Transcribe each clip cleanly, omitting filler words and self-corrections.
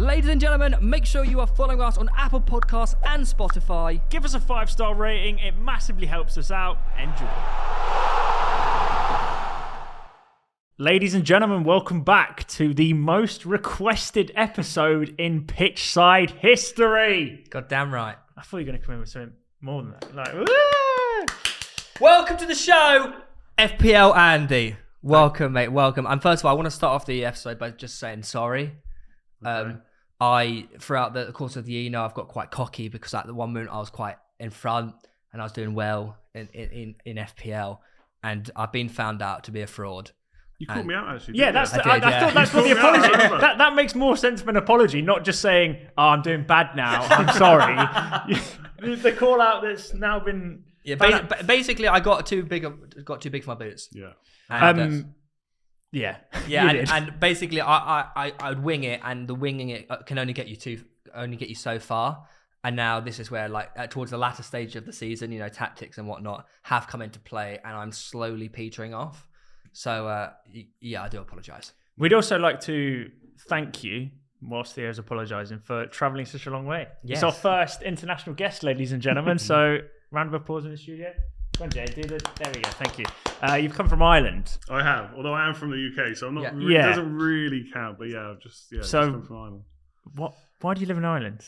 Ladies and gentlemen, make sure you are following us on Apple Podcasts and Spotify. Give us a 5-star rating. It massively helps us out. Enjoy. Ladies and gentlemen, welcome back to the most requested episode in Pitch Side history. God damn right. I thought you were going to come in with something more than that. Like, woo! Welcome to the show, FPL Andy. Welcome, mate. Welcome. And first of all, I want to start off the episode by just saying sorry. Okay. Throughout the course of the year, I've got quite cocky because at the one moment I was quite in front and I was doing well in FPL, and I've been found out to be a fraud. You called me out, actually. Yeah, didn't you? I thought that's what the You called me apology. out, That makes more sense of an apology, not just saying, "Oh, I'm doing bad now. I'm sorry." The call out that's now been. Yeah, basically, I got too big for my boots. Yeah. And, Yeah. yeah, You did. and basically, I'd wing it, and the winging it can only get you so far. And now this is where, towards the latter stage of the season, tactics and whatnot have come into play, and I'm slowly petering off. So, yeah, I do apologise. We'd also like to thank you, whilst Theo's apologising, for travelling such a long way. Yes. It's our first international guest, ladies and gentlemen. So, round of applause in the studio. Come on, Jay, there we go. Thank you. You've come from Ireland. I have, although I am from the UK, so I'm not. Yeah. It doesn't really count, but yeah, I've just come from Ireland. Why do you live in Ireland?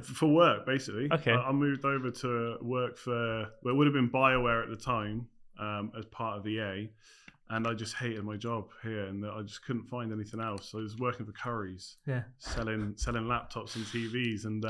For work, basically. Okay. I moved over to work for, it would have been BioWare at the time, as part of EA, and I just hated my job here, and I just couldn't find anything else. So I was working for Currys, selling laptops and TVs, and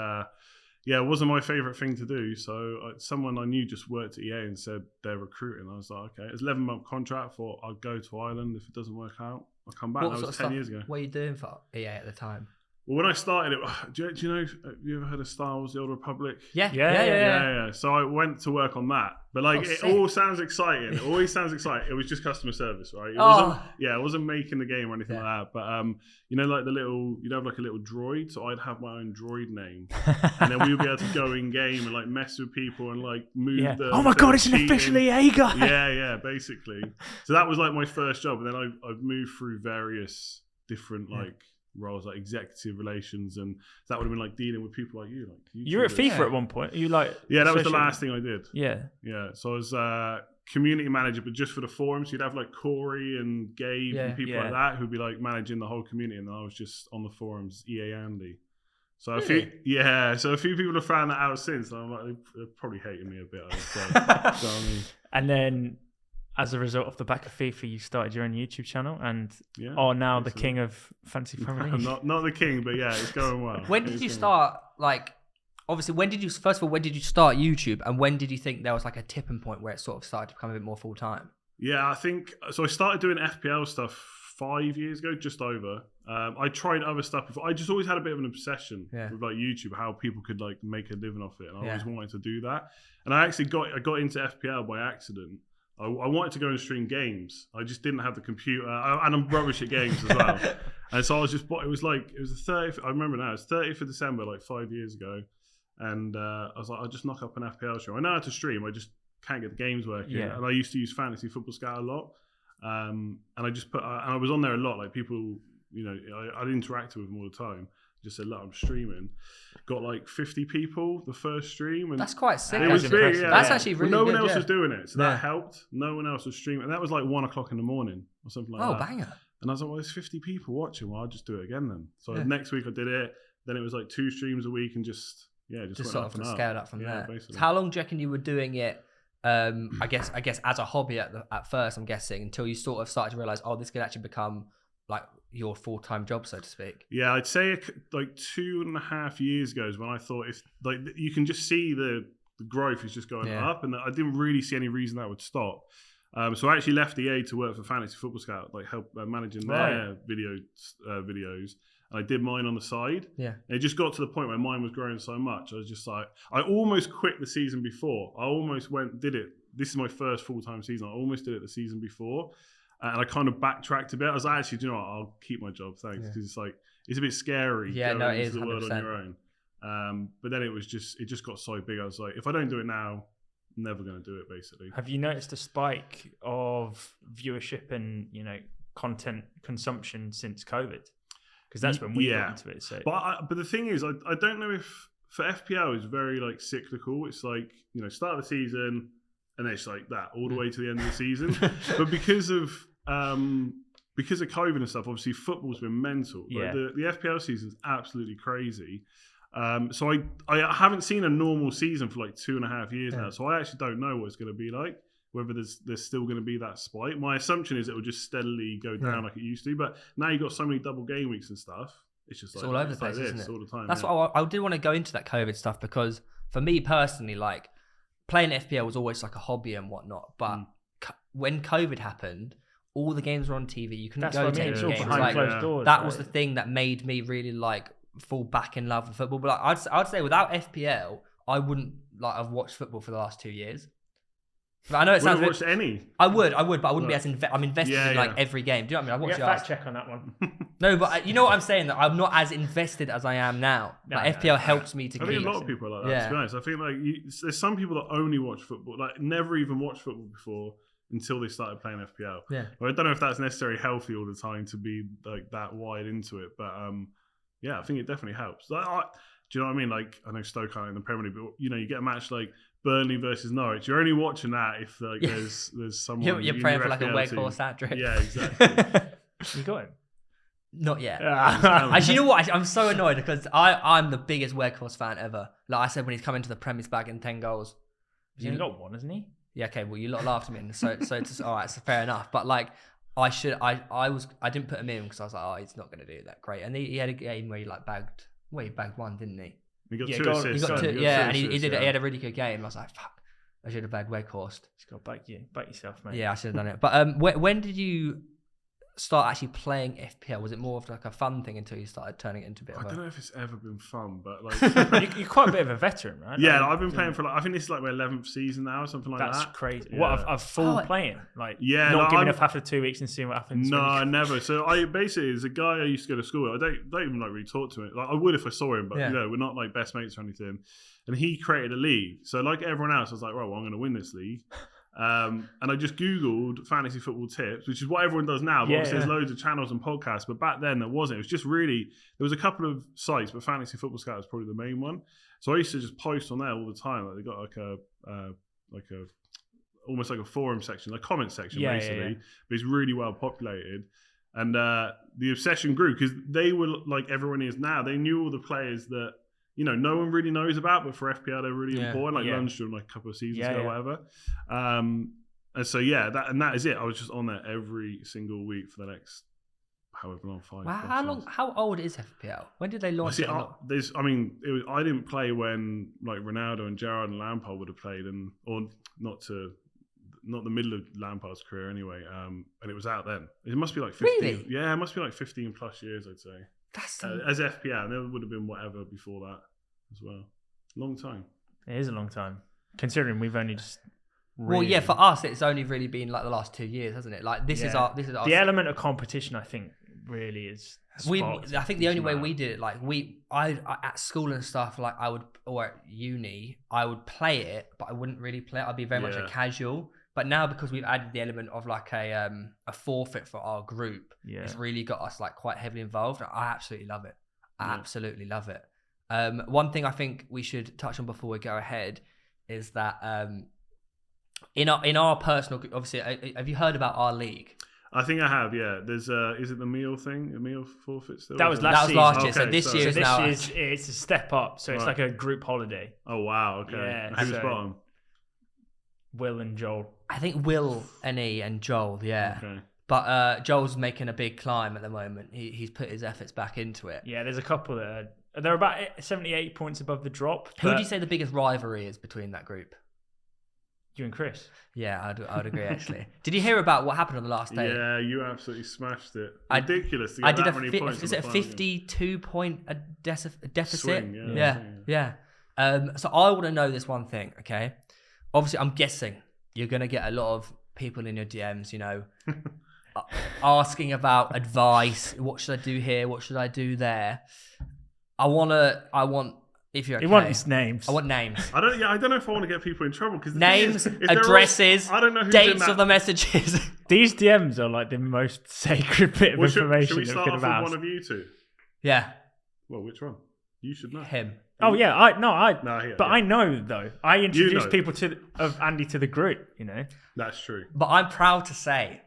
it wasn't my favorite thing to do. So someone I knew just worked at EA and said they're recruiting. I was like, okay, it's 11-month contract. Thought I'd go to Ireland. If it doesn't work out, I'll come back. That was 10 years ago. What were you doing for EA at the time? Well, when I started it, do you know, have you ever heard of Star Wars: The Old Republic? Yeah. So I went to work on that. But it all sounds exciting. It always sounds exciting. It was just customer service, right? It wasn't making the game or anything like that. But like the little, you'd have like a little droid. So I'd have my own droid name, and then we would be able to go in game and mess with people and move the. Oh my god, it's cheating. an official EA guy. Yeah, basically. So that was my first job, and then I've moved through various different roles, like executive relations, and that would have been dealing with people like you. You were at FIFA at one point. You that was the last thing I did. Yeah. So I was community manager, but just for the forums. You'd have Corey and Gabe and people like that who'd be managing the whole community, and then I was just on the forums, EA Andy. So a few people have found that out since. And I'm they're probably hating me a bit, I would say. And then, as a result of the back of FIFA, you started your own YouTube channel and are now the king of Fantasy Premier League. not the king, but yeah, it's going well. When did you start, obviously, when did you start YouTube, and when did you think there was a tipping point where it sort of started to become a bit more full-time? Yeah, I think, so I started doing FPL stuff 5 years ago, just over. I tried other stuff before. I just always had a bit of an obsession with YouTube, how people could make a living off it, and I always wanted to do that. And I actually got into FPL by accident. I wanted to go and stream games. I just didn't have the computer, and I'm rubbish at games as well. And so I was it was the 30th, I remember now, it's 30th of December, 5 years ago. And I was like, I'll just knock up an FPL stream. I know how to stream, I just can't get the games working. And I used to use Fantasy Football Scout a lot. And I just and I was on there a lot, people, I'd interact with them all the time. Just said, look, I'm streaming. Got 50 people the first stream. And that's quite sick. It was big, That's actually really good. No one good, else was doing it, so that helped. No one else was streaming. And that was 1 o'clock in the morning or something like that. Oh, banger. And I was like, well, there's 50 people watching. Well, I'll just do it again then. So next week I did it. Then it was 2 streams a week and just sort of scaled up from there. Basically. So how long do you reckon you were doing it? I guess as a hobby at first, I'm guessing, until you sort of started to realize, this could actually become your full-time job, so to speak. Yeah, I'd say 2.5 years ago is when I thought, if you can just see the growth is just going up, and I didn't really see any reason that would stop. So I actually left EA to work for Fantasy Football Scout, help managing their videos. And I did mine on the side. Yeah. And it just got to the point where mine was growing so much. I was just I almost quit the season before. I almost did it. This is my first full-time season. I almost did it the season before. And I kind of backtracked a bit. I was like, actually, do you know what? I'll keep my job, thanks. Because it's a bit scary going into the world 100%. On your own. But then it just got so big. I was like, if I don't do it now, I'm never going to do it, basically. Have you noticed a spike of viewership and, content consumption since COVID? because that's when we Yeah. got into it. So, But the thing is, I don't know if for FPL it's very like cyclical. It's like, you know, start of the season and then it's like that all the way to the end of the season. But because of COVID and stuff, obviously football's been mental. Like the FPL season's absolutely crazy. So I haven't seen a normal season for like 2.5 years now. So I actually don't know what it's going to be like. Whether there's still going to be that spike. My assumption is it will just steadily go down like it used to. But now you've got so many double game weeks and stuff. It's just it's like, all over the place, like isn't it? All the time. That's why I did want to go into that COVID stuff, because for me personally, like playing FPL was always like a hobby and whatnot. But when COVID happened, all the games were on TV. You couldn't go to any games. Behind closed doors, that was the thing that made me really like fall back in love with football. But like, I'd say without FPL, I wouldn't like have watched football for the last 2 years. But I know it sounds. Watched any? I would, but I wouldn't be as I'm invested in like every game. Do you know what I mean? I watch fact check on that one. No, but you know what I'm saying? That I'm not as invested as I am now. FPL helps me to. I think a lot of people are like that. To be honest, I think like there's some people that only watch football, like never even watched football before until they started playing FPL. Yeah. Well, I don't know if that's necessarily healthy all the time to be like that wide into it, but yeah, I think it definitely helps. Like, do you know what I mean? Like, I know Stoke aren't in the Premier League, but you know, you get a match like Burnley versus Norwich. You're only watching that if like there's someone. You're praying for like a Weghorst hat trick. Yeah, exactly. You got him? Not yet. Actually, you know what? I'm so annoyed because I'm the biggest Weghorst fan ever. Like I said, when he's coming to the Premier League back in 10 goals. He's only got one, hasn't he? Yeah. Okay. Well, you lot laughed at me, so it's all right. So fair enough. But like, I didn't put him in because I was like, oh, he's not going to do that great. And he had a game where he like bagged one, didn't he? He got 2 assists. He got 2, and he did. He had a really good game. I was like, fuck, I should have bagged Weghorst. Just got to back yourself, mate. Yeah, I should have done it. But when did you start actually playing FPL? Was it more of like a fun thing until you started turning it into a bit of I don't know if it's ever been fun, but like you're quite a bit of a veteran, right? Yeah, I've been playing for like, I think this is like my 11th season now or something like that. That's crazy. Yeah. What, a full playing? Like, not giving up after 2 weeks and seeing what happens? No, never. So I basically, there's a guy I used to go to school with. I don't even like really talk to him. Like I would if I saw him, but you know, we're not like best mates or anything. And he created a league. So like everyone else, I was like, right, well, I'm going to win this league. And I just Googled fantasy football tips, which is what everyone does now. But obviously there's loads of channels and podcasts. But back then there wasn't. It was just really, there was a couple of sites, but Fantasy Football Scout was probably the main one. So I used to just post on there all the time. Like they got like a almost like a forum section, a comment section basically. But it's really well populated. And the obsession grew because they were like everyone is now. They knew all the players that, you know, no one really knows about, but for FPL they're really important. Like Lundstrom, like a couple of seasons ago, or whatever. And so that is it. I was just on there every single week for the next however long. 5. Wow, how old is FPL? When did they launch it? I didn't play when like Ronaldo and Gerrard and Lampard would have played, or not the middle of Lampard's career anyway. And it was out then. It must be like 15. Really? Yeah, it must be like 15 plus years, I'd say. That's as FPL, and there would have been whatever before that as well. Long time. It is a long time, considering we've only just. Well, yeah, for us, it's only really been like the last 2 years, hasn't it? Like this is our. The element of competition, I think, really is. I think the only way we did it, like I at school and stuff, like or at uni, I would play it, but I wouldn't really play it. I'd be very much a casual. But now because we've added the element of like a forfeit for our group, it's really got us like quite heavily involved. I absolutely love it. I absolutely love it. One thing I think we should touch on before we go ahead is that in our personal, obviously, have you heard about our league? I think I have. Yeah, there's is it the meal thing? The meal forfeit still? That was last year. Okay, so this year is now. It's a step up. So it's like a group holiday. Oh wow! Okay. Yeah, who's bottom? Will and Joel. I think Will and Joel, Okay. But Joel's making a big climb at the moment. He's put his efforts back into it. Yeah, there's a couple that they're about 78 points above the drop. Who do you say the biggest rivalry is between that group? You and Chris. Yeah, I'd agree actually. Did you hear about what happened on the last day? Yeah, you absolutely smashed it. Ridiculous to get that many points. Is it a 52-point deficit? Swing, yeah. So I want to know this one thing, okay? Obviously, I'm guessing you're going to get a lot of people in your DMs, you know, asking about advice. What should I do here? What should I do there? I want, if you're okay. You want his names. I want names. I don't know if I want to get people in trouble because names, addresses, I don't know dates of the messages. These DMs are like the most sacred bit of information. Should we start off with one one of you two? Yeah. Well, which one? You should know. Him. Oh yeah, I know though. I introduced people of Andy to the group. That's true. But I'm proud to say,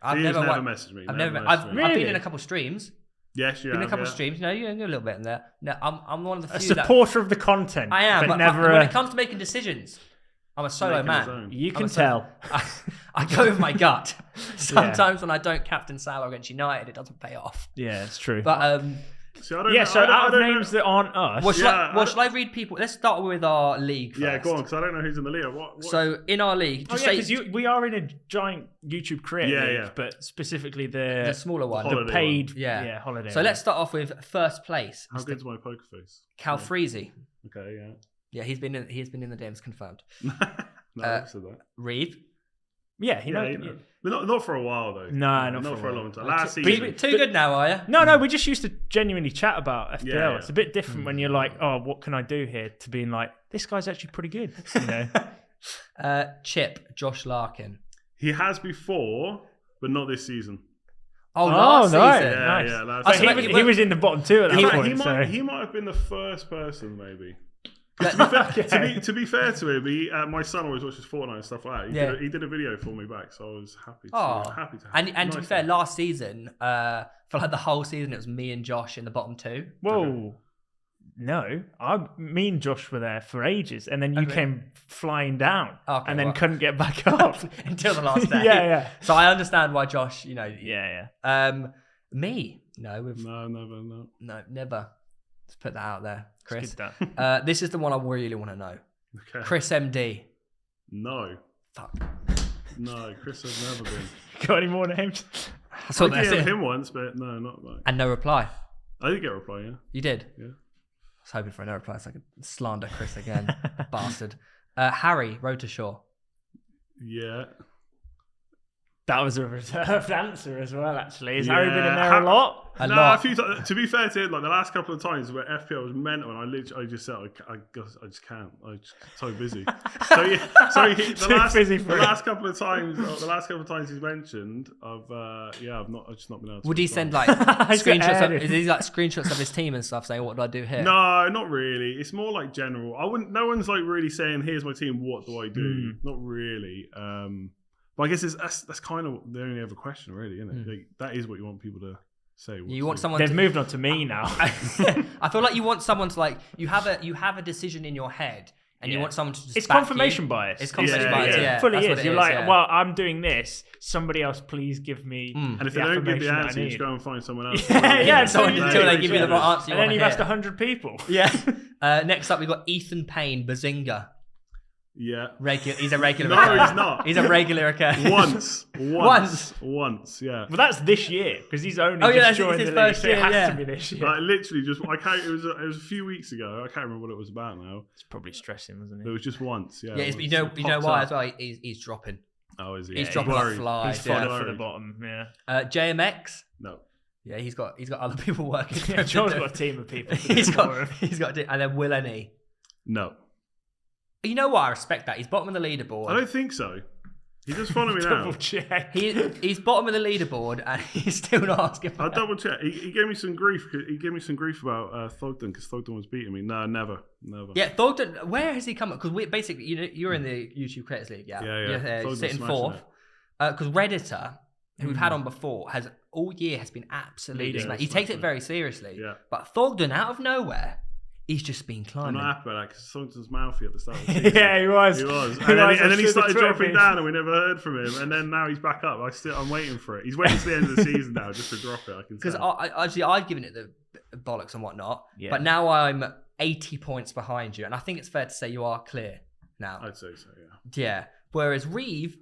I've never messaged me. I've been in a couple of streams. Yes, you been have. In a couple of streams. You're a little bit in there. No, I'm one of the A few supporter of the content. I am, but never. when it comes to making decisions, I'm a solo man. You can tell. I go with my gut. Sometimes when I don't captain Salah against United, it doesn't pay off. Yeah, it's true. But so out of names that aren't us. Well, shall I read people? Let's start with our league first. Yeah, go on, because I don't know who's in the league. What? So in our league, because we are in a giant YouTube creator league, but specifically the smaller one, the paid holiday. So let's start off with first place. How good's my poker face? Calfreezy. Okay, yeah. Yeah, he's been in the games confirmed. No, I said that. Reeve. Yeah, But not for a while though. No, not for a long time. Last season. Too good now, are you? No, we just used to genuinely chat about FPL. Yeah. It's a bit different when you're like, oh, what can I do here? To being like, this guy's actually pretty good. Chip, Josh Larkin. He has before, but not this season. Last season. Nice. Yeah. Last But season. he was in the bottom two at that point. He might have been the first person, maybe. To be fair to him, my son always watches Fortnite and stuff like that. He did a video for me back, so I was happy to have and to be fair, last season, for like the whole season, it was me and Josh in the bottom two. Whoa. No, me and Josh were there for ages, and then you came flying down, and then couldn't get back up until the last day. Yeah. So I understand why Josh, Yeah. Me, no, never. Let's put that out there, Chris. This is the one I really want to know. Okay. Chris MD. No. Fuck. No, Chris has never been. Got any more names? I DM'd him once, but no, not like. And no reply. I did get a reply, yeah. You did? Yeah. I was hoping for a no reply so I could slander Chris again. Bastard. Harry, Road to Shore. Yeah. That was a reserved answer as well, actually. Has Harry been in there a lot? A lot. A few times. To be fair to him, like the last couple of times where FPL was mental, and I just said, I just can't. I'm so busy. The last couple of times he's mentioned, I've just not been able to. Would he send like screenshots of his team and stuff, saying, "What do I do here?" No, not really. It's more like general. No one's like really saying, "Here's my team. What do I do?" Not really. But I guess that's kind of the only other question, really, isn't it? Like, that is what you want people to say. You want someone. They've moved on to me now. I feel like you want someone to like. You have a decision in your head, and you want someone to just. It's confirmation bias. It's confirmation bias. Yeah, it fully is. You're like, well, I'm doing this. Somebody else, please give me. And if they don't give the answer, you just go and find someone else. Until they give you the right answer. And then you've asked 100 people. Yeah. Next up, we've got Ethan Payne, Bazinga. Yeah. He's a regular. No, he's not. He's a regular occurrence. Once, yeah. Well, that's this year because he's only just joined the league, so it has to be this year. Like literally, it was a few weeks ago. I can't remember what it was about now. It's probably stressing, wasn't it? It was just once, yeah. Yeah, you know why as well? He's dropping. Oh, is he? He's dropping like flies. He's fodder for the bottom. Yeah. JMX. No. Yeah, he's got other people working. Yeah, John's got a team of people. he's got, and then Will Any. No. You know what? I respect that. He's bottom of the leaderboard. I don't think so. He just follow me now. Double check. He's bottom of the leaderboard, and he's still not asking. I'll double check. He gave me some grief. He gave me some grief about Thogden because Thogden was beating me. No, never. Yeah, Thogden. Where has he come? Because we basically, you're in the YouTube Creators League. Yeah. You're sitting fourth. Because Redditor, who we've had on before, has all year has been absolutely smashed. He takes it very seriously. Yeah. But Thogden, out of nowhere. He's just been climbing. I'm not happy about that because Thogden's mouthy at the start of the season. Yeah, he was. And then he started dropping down and we never heard from him. And then now he's back up. I'm waiting for it. He's waiting to the end of the season now just to drop it. I can Because I've given it the bollocks and whatnot. Yeah. But now I'm 80 points behind you. And I think it's fair to say you are clear now. I'd say so, yeah. Yeah. Whereas Reeve...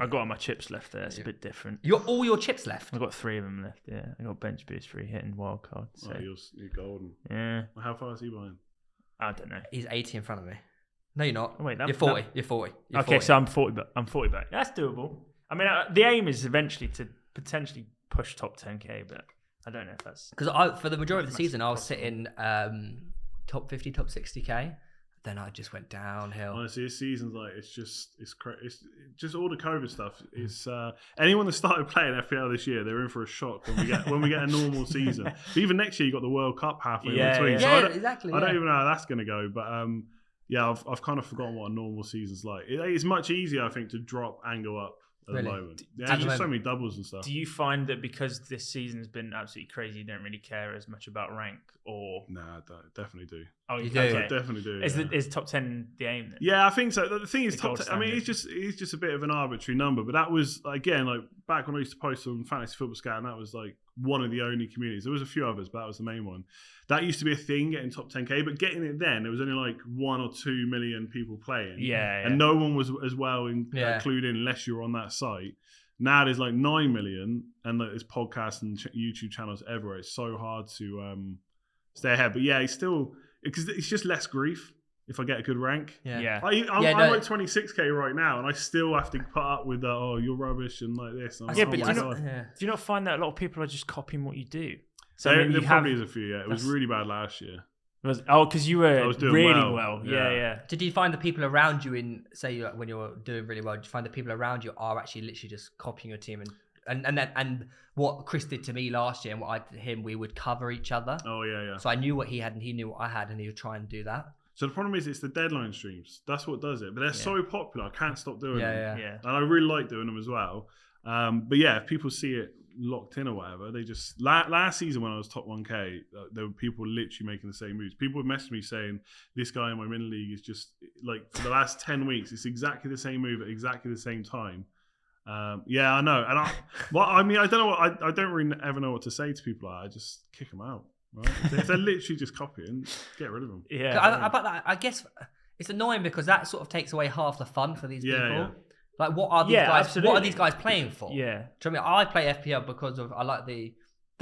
I've got all my chips left there. It's a bit different. All your chips left? I've got 3 of them left, yeah. I got bench boost, 3 hitting wild card. So. Oh, you're golden. Yeah. Well, how far is he behind? I don't know. He's 80 in front of me. No, you're not. Oh, wait, you're 40. You're 40. You're okay, 40. so I'm 40 back. That's doable. I mean, the aim is eventually to potentially push top 10k, but I don't know if that's... Because for the majority of the season, I was sitting top 50, top 60k. Then I just went downhill. Honestly, this season's like it's just all the COVID stuff. It's anyone that started playing FPL this year, they're in for a shock when we get a normal season. But even next year, you got the World Cup halfway in between. Yeah, So exactly. I don't even know how that's going to go. But I've kind of forgotten what a normal season's like. It's much easier, I think, to drop and go up at the moment. There's just so many doubles and stuff. Do you find that because this season's been absolutely crazy, you don't really care as much about rank, or? Nah, I definitely do. Oh, you do. I definitely do. Is top 10 the aim then? Yeah, I think so. The thing is, The top gold 10, I mean, it's just a bit of an arbitrary number, but that was again like back when I used to post on Fantasy Football Scout, and that was like one of the only communities. There was a few others, but that was the main one. That used to be a thing, getting top 10k, but getting it then, there was only like 1 or 2 million people playing. Yeah. And no one was as well clued in unless you were on that site. Now there's like 9 million, and like, there's podcasts and YouTube channels everywhere. It's so hard to stay ahead. But yeah, it's still because it's just less grief if I get a good rank. Yeah. I'm like 26k right now, and I still have to put up with you're rubbish and like this. And But do you not find that a lot of people are just copying what you do? So there probably is a few. Yeah, it was really bad last year. Because you were doing really well. Yeah. Did you find the people around you when you were doing really well? Did you find the people around you are actually literally just copying your team and what Chris did to me last year and what I did to him, we would cover each other. Oh yeah. So I knew what he had and he knew what I had, and he would try and do that. So the problem is it's the deadline streams. That's what does it. But they're so popular, I can't stop doing them. Yeah. And I really like doing them as well. But yeah, if people see it locked in or whatever, they just last season when I was top 1k, there were people literally making the same moves. People would message me saying this guy in my mini league is just like for the last 10 weeks it's exactly the same move at exactly the same time. Yeah, I know. And I don't know what I don't really ever know what to say to people. I just kick them out. Right? If they're literally just copying, get rid of them. Yeah. I guess it's annoying because that sort of takes away half the fun for these people. Yeah. Like, what are these guys? Absolutely. What are these guys playing for? Yeah. Do you know what I mean? I play FPL because I like the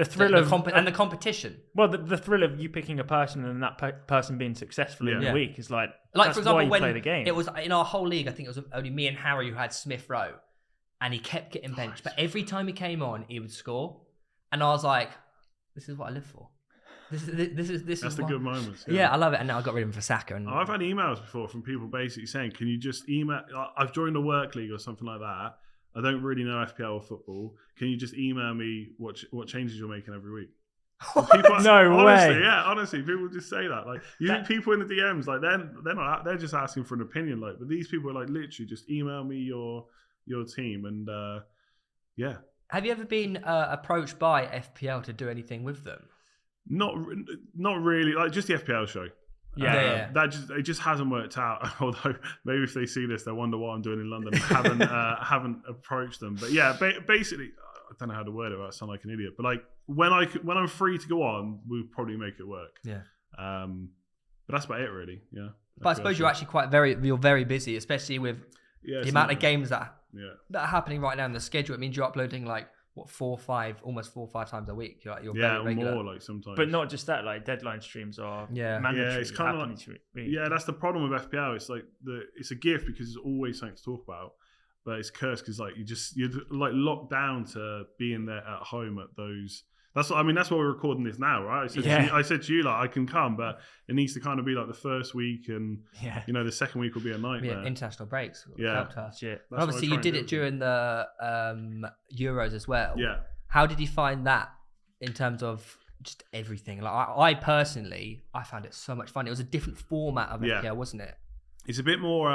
thrill and the competition. Well, the thrill of you picking a person and that person being successful in the week is like that's for example, why you when play the game. It was in our whole league, I think it was only me and Harry who had Smith Rowe, and he kept getting benched. But every time he came on, he would score, and I was like, "This is what I live for. This is That's the good moments. Yeah, I love it." And now I got rid of him for Saka. And I've had emails before from people basically saying, "Can you just email? I've joined a work league or something like that. I don't really know FPL or football. Can you just email me what changes you're making every week?" People, no honestly, way. Yeah, honestly, people just say that. Like people in the DMs, like they're just asking for an opinion. Like, but these people are like literally just email me your team and yeah. Have you ever been approached by FPL to do anything with them? Not really. Like just the FPL show. Yeah. It just hasn't worked out. Although maybe if they see this, they wonder what I'm doing in London. I haven't approached them. But yeah, basically, I don't know how to word it. I sound like an idiot. But like when I'm free to go on, we'll probably make it work. Yeah. But that's about it, really. Yeah. But I suppose you're actually you're very busy, especially with the amount of games that are happening right now in the schedule. It means you're uploading like what 4 or 5 times a week. You're very regular. More like sometimes. But not just that, like deadline streams are mandatory. Yeah, it's kind of like, that's the problem with FPL. It's like it's a gift because there's always something to talk about, but it's cursed because like you're like locked down to being there at home at those. That's why we're recording this now, right? I said to you like I can come, but it needs to kind of be like the first week, and the second week will be a nightmare. International breaks. Yeah, obviously you did it during the Euros as well. Yeah. How did you find that in terms of just everything? Like I personally, I found it so much fun. It was a different format of FPL, wasn't it? It's a bit more.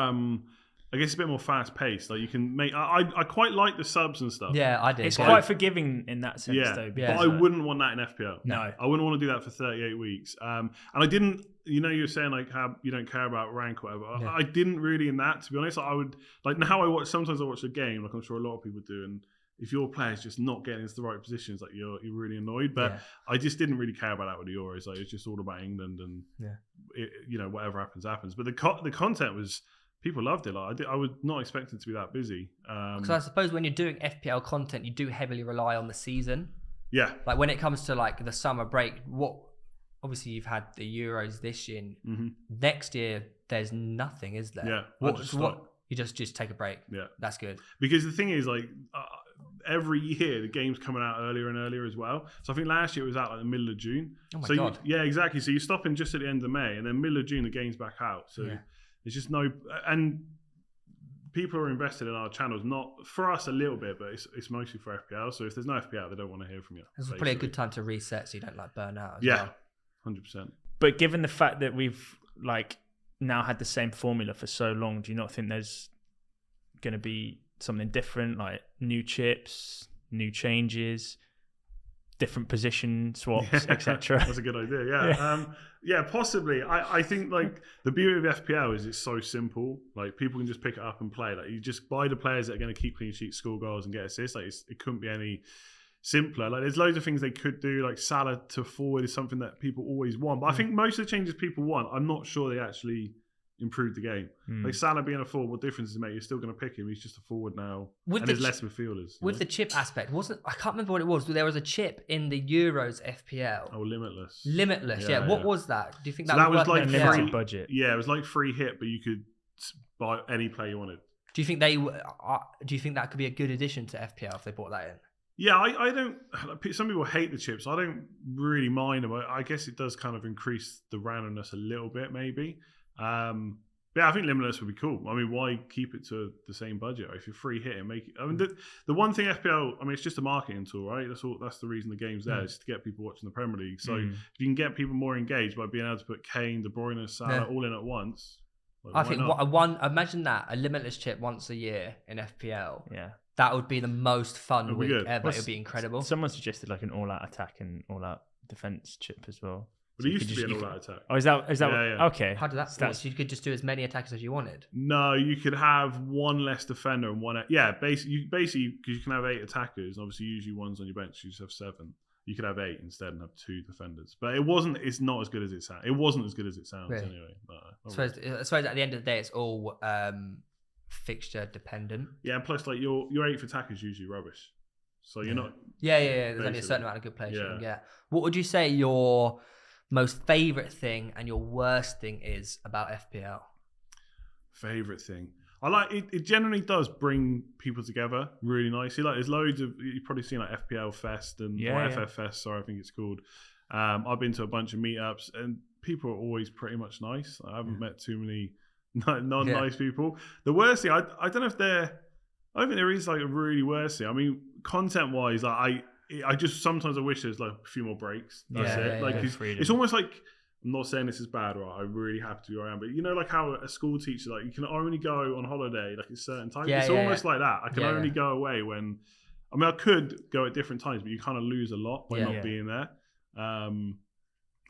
I guess it's a bit more fast paced. Like you can make. I quite like the subs and stuff. Yeah, I did. It's quite forgiving in that sense, though. But I wouldn't want that in FPL. No, I wouldn't want to do that for 38 weeks. And I didn't. You were saying like how you don't care about rank or whatever. Yeah. I didn't really in that. To be honest, I would like now. Sometimes I watch a game, like I'm sure a lot of people do, and if your player's just not getting into the right positions, like you're really annoyed. But I just didn't really care about that with the Euros. Like it's just all about England and whatever happens. But the content was. People loved it. Like I was not expecting to be that busy. Because I suppose when you're doing FPL content, you do heavily rely on the season. Yeah. Like when it comes to like the summer break, obviously you've had the Euros this year. Mm-hmm. Next year, there's nothing, is there? Yeah. What you just take a break. Yeah. That's good. Because the thing is, like, every year the game's coming out earlier and earlier as well. So I think last year it was out like the middle of June. Oh my so God. Yeah, exactly. So you're stopping just at the end of May, and then middle of June the game's back out. So there's just no, and people are invested in our channels, not for us a little bit, but it's mostly for FPL. So if there's no FPL, they don't want to hear from you. It's probably a good time to reset so you don't like burn out. Yeah, 100%. But given the fact that we've like now had the same formula for so long, do you not think there's going to be something different, like new chips, new changes, different position swaps, etc.? That's a good idea. Yeah, possibly. I think like the beauty of FPL is it's so simple. Like people can just pick it up and play. Like you just buy the players that are going to keep clean sheets, score goals, and get assists. Like it couldn't be any simpler. Like there's loads of things they could do. Like Salah to forward is something that people always want. But I think most of the changes people want, I'm not sure they actually improved the game. Like Salah being a forward, what difference does it make? You're still going to pick him. He's just a forward now. And there's less midfielders. With the chip aspect, I can't remember what it was. There was a chip in the Euros FPL. Oh, Limitless. Yeah. What was that? Do you think that was like limited budget? Yeah, it was like free hit, but you could buy any player you wanted. Do you think that could be a good addition to FPL if they brought that in? Yeah, I don't. Some people hate the chips. I don't really mind them. I guess it does kind of increase the randomness a little bit, maybe. Yeah, I think Limitless would be cool. I mean, why keep it to the same budget? If you're free hit and make it. I mean, the one thing FPL. I mean, it's just a marketing tool, right? That's the reason the game's there, is to get people watching the Premier League. So if you can get people more engaged by being able to put Kane, De Bruyne, Salah all in at once. Like, I think imagine that a Limitless chip once a year in FPL. Yeah. That would be the most fun week good. ever. It would be incredible. Someone suggested like an all-out attack and all-out defense chip as well. But it used to be an all-out attack. Oh, is that Yeah. okay? How did that work? So you could just do as many attacks as you wanted? No, you could have one less defender and one. Yeah, basically, because you can have 8 attackers. And obviously, usually one's on your bench. You just have 7. You could have 8 instead and have 2 defenders. But it's not as good as it sounds. It wasn't as good as it sounds anyway. I suppose at the end of the day, it's all fixture dependent. Yeah, and plus, like your 8th attacker is usually rubbish. So you're not. Yeah. There's only a certain amount of good players you can get. What would you say your most favourite thing and your worst thing is about FPL? Favourite thing. I like it. It generally does bring people together really nicely. Like there's loads of, you've probably seen like FPL Fest and FF Fest. Sorry, I think it's called. I've been to a bunch of meetups and people are always pretty much nice. I haven't met too many non-nice people. The worst thing, I don't know if I think there is like a really worst thing. I mean, content-wise, like I just sometimes I wish there's like a few more breaks. That's it. Like it's almost like, I'm not saying this is bad, right? I really have to be around, but you know, like how a school teacher, like you can only go on holiday like at certain times. It's almost like that. I can only go away when. I mean, I could go at different times, but you kind of lose a lot by not being there.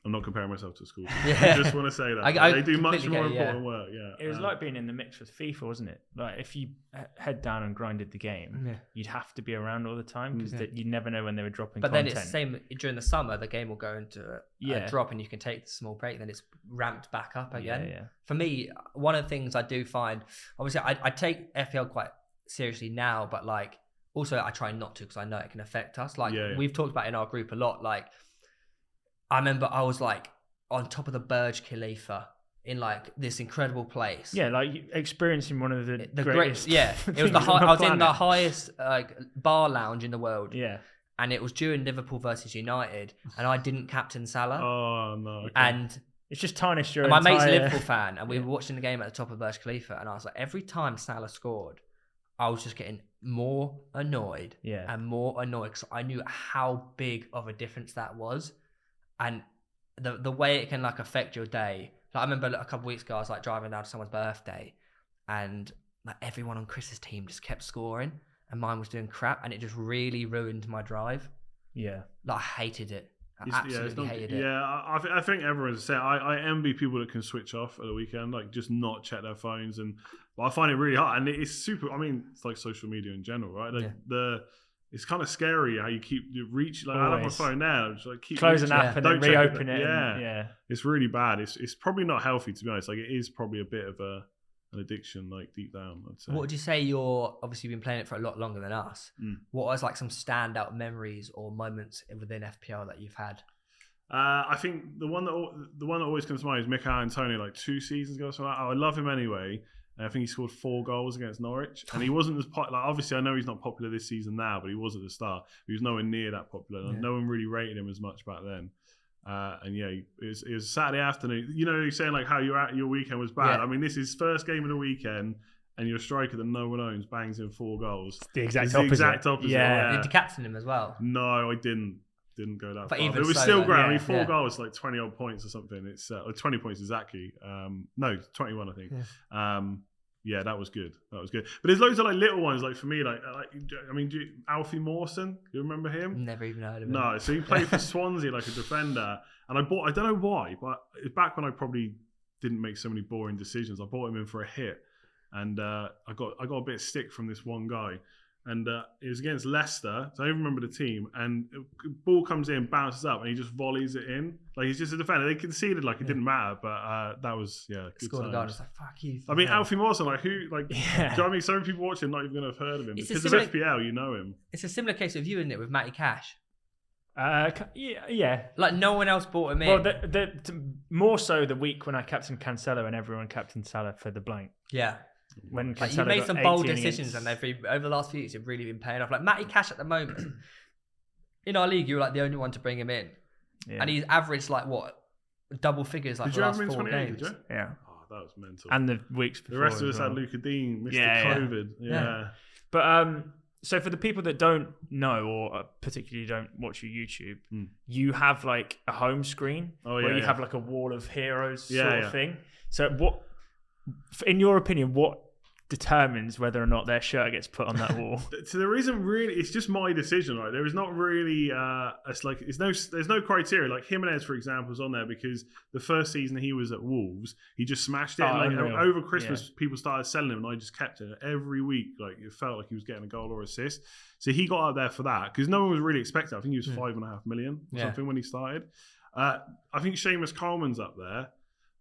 I'm not comparing myself to a school teacher. I just want to say that they do much more important work. Yeah, it was like being in the mix with FIFA, wasn't it? Like if you head down and grinded the game, you'd have to be around all the time because you never know when they were dropping. But content. then it's the same during the summer. The game will go into a drop, and you can take the small break. Then it's ramped back up again. Yeah. For me, one of the things I do find, obviously, I take FPL quite seriously now, but like also I try not to because I know it can affect us. Like we've talked about in our group a lot. Like I remember I was like on top of the Burj Khalifa in like this incredible place. Yeah, like experiencing one of the greatest. Yeah, it was I was in the highest like bar lounge in the world. Yeah, and it was during Liverpool versus United, and I didn't captain Salah. Oh no! Okay. And it's just tarnished your. My mate's a Liverpool fan, and we were watching the game at the top of Burj Khalifa, and I was like, every time Salah scored, I was just getting more annoyed and more annoyed because I knew how big of a difference that was. And the way it can like affect your day. Like I remember a couple of weeks ago, I was like driving down to someone's birthday, and like everyone on Chris's team just kept scoring, and mine was doing crap, and it just really ruined my drive. Yeah, like I hated it. I absolutely hated it. Yeah, I think everyone's saying I envy people that can switch off at the weekend, like just not check their phones, but I find it really hard, and it's super. I mean, it's like social media in general, right? Like it's kind of scary how you keep reach. Like I have my phone now, just like keep close an app and then reopen it. Yeah, it's really bad. It's probably not healthy, to be honest. Like it is probably a bit of an addiction, like deep down, I'd say. What would you say? You're obviously been playing it for a lot longer than us. What was like some standout memories or moments within FPL that you've had? I think the one that always comes to mind is Mikel Antonio, like 2 seasons ago. So I love him anyway. And I think he scored 4 goals against Norwich. And he wasn't as popular. Like, obviously, I know he's not popular this season now, but he was at the start. He was nowhere near that popular. Yeah. No one really rated him as much back then. And yeah, it was Saturday afternoon. You know, you're saying like how your weekend was bad. Yeah. I mean, this is first game of the weekend, and your striker that no one owns bangs in 4 goals. It's the exact opposite. Yeah. Did you captain him as well? No, I didn't go that but far. Even it was so, still great. yeah, I mean, 4 goals, like 20 odd points or something. It's 20 points exactly. No, 21, I think. Yeah. Yeah, that was good. But there's loads of like little ones. Like for me, I mean, Alfie Morrison. You remember him? Never even heard of him. No, so he played for Swansea like a defender, and I don't know why, but it's back when I probably didn't make so many boring decisions. I bought him in for a hit, and I got a bit of stick from this one guy. And it was against Leicester, so I don't remember the team. And ball comes in, bounces up, and he just volleys it in. Like he's just a defender. They conceded like it didn't matter, but that was good. Scored a goal. It's like fuck you. I mean, Alfie Morrison, like who, like do you know what I mean? So many people watching not even gonna have heard of him because of FPL. You know him. It's a similar case of you, isn't it, with Matty Cash? Yeah. Like no one else bought him in. Well, more so the week when I captained Cancelo and everyone captained Salah for the blank. Yeah. When like you made some bold decisions, and over the last few years, have really been paying off. Like Matty Cash at the moment in our league, you were like the only one to bring him in, and he's averaged like what double figures like the last 4 games. Yeah. Oh, that was mental. And the weeks before, the rest of us had Luca Dean, Mr. COVID. Yeah. But so for the people that don't know or particularly don't watch your YouTube, you have like a home screen where you have like a wall of heroes sort of thing. So what, in your opinion, what determines whether or not their shirt gets put on that wall? So there isn't really. It's just my decision, right? There is not really. There's no criteria. Like Jimenez, for example, is on there because the first season he was at Wolves, he just smashed it. And over Christmas, people started selling him, and I just kept it every week. Like it felt like he was getting a goal or assist. So he got up there for that because no one was really expecting. I think he was 5.5 million or something when he started. I think Seamus Coleman's up there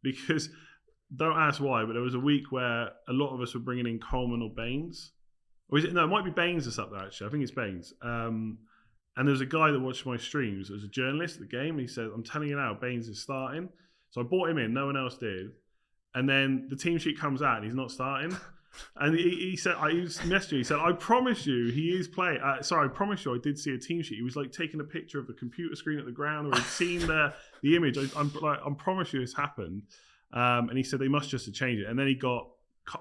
because. Don't ask why, but there was a week where a lot of us were bringing in Coleman or Baines. Or is it? No, it might be Baines that's up there, actually. I think it's Baines. And there's a guy that watched my streams. It was a journalist at the game. And he said, I'm telling you now, Baines is starting. So I bought him in. No one else did. And then the team sheet comes out and he's not starting. And he said, I messaged you. He said, I promise you he is playing. Sorry, I promise you I did see a team sheet. He was like taking a picture of the computer screen at the ground or he'd seen the image. I promise you this happened. And he said they must just have changed it. And then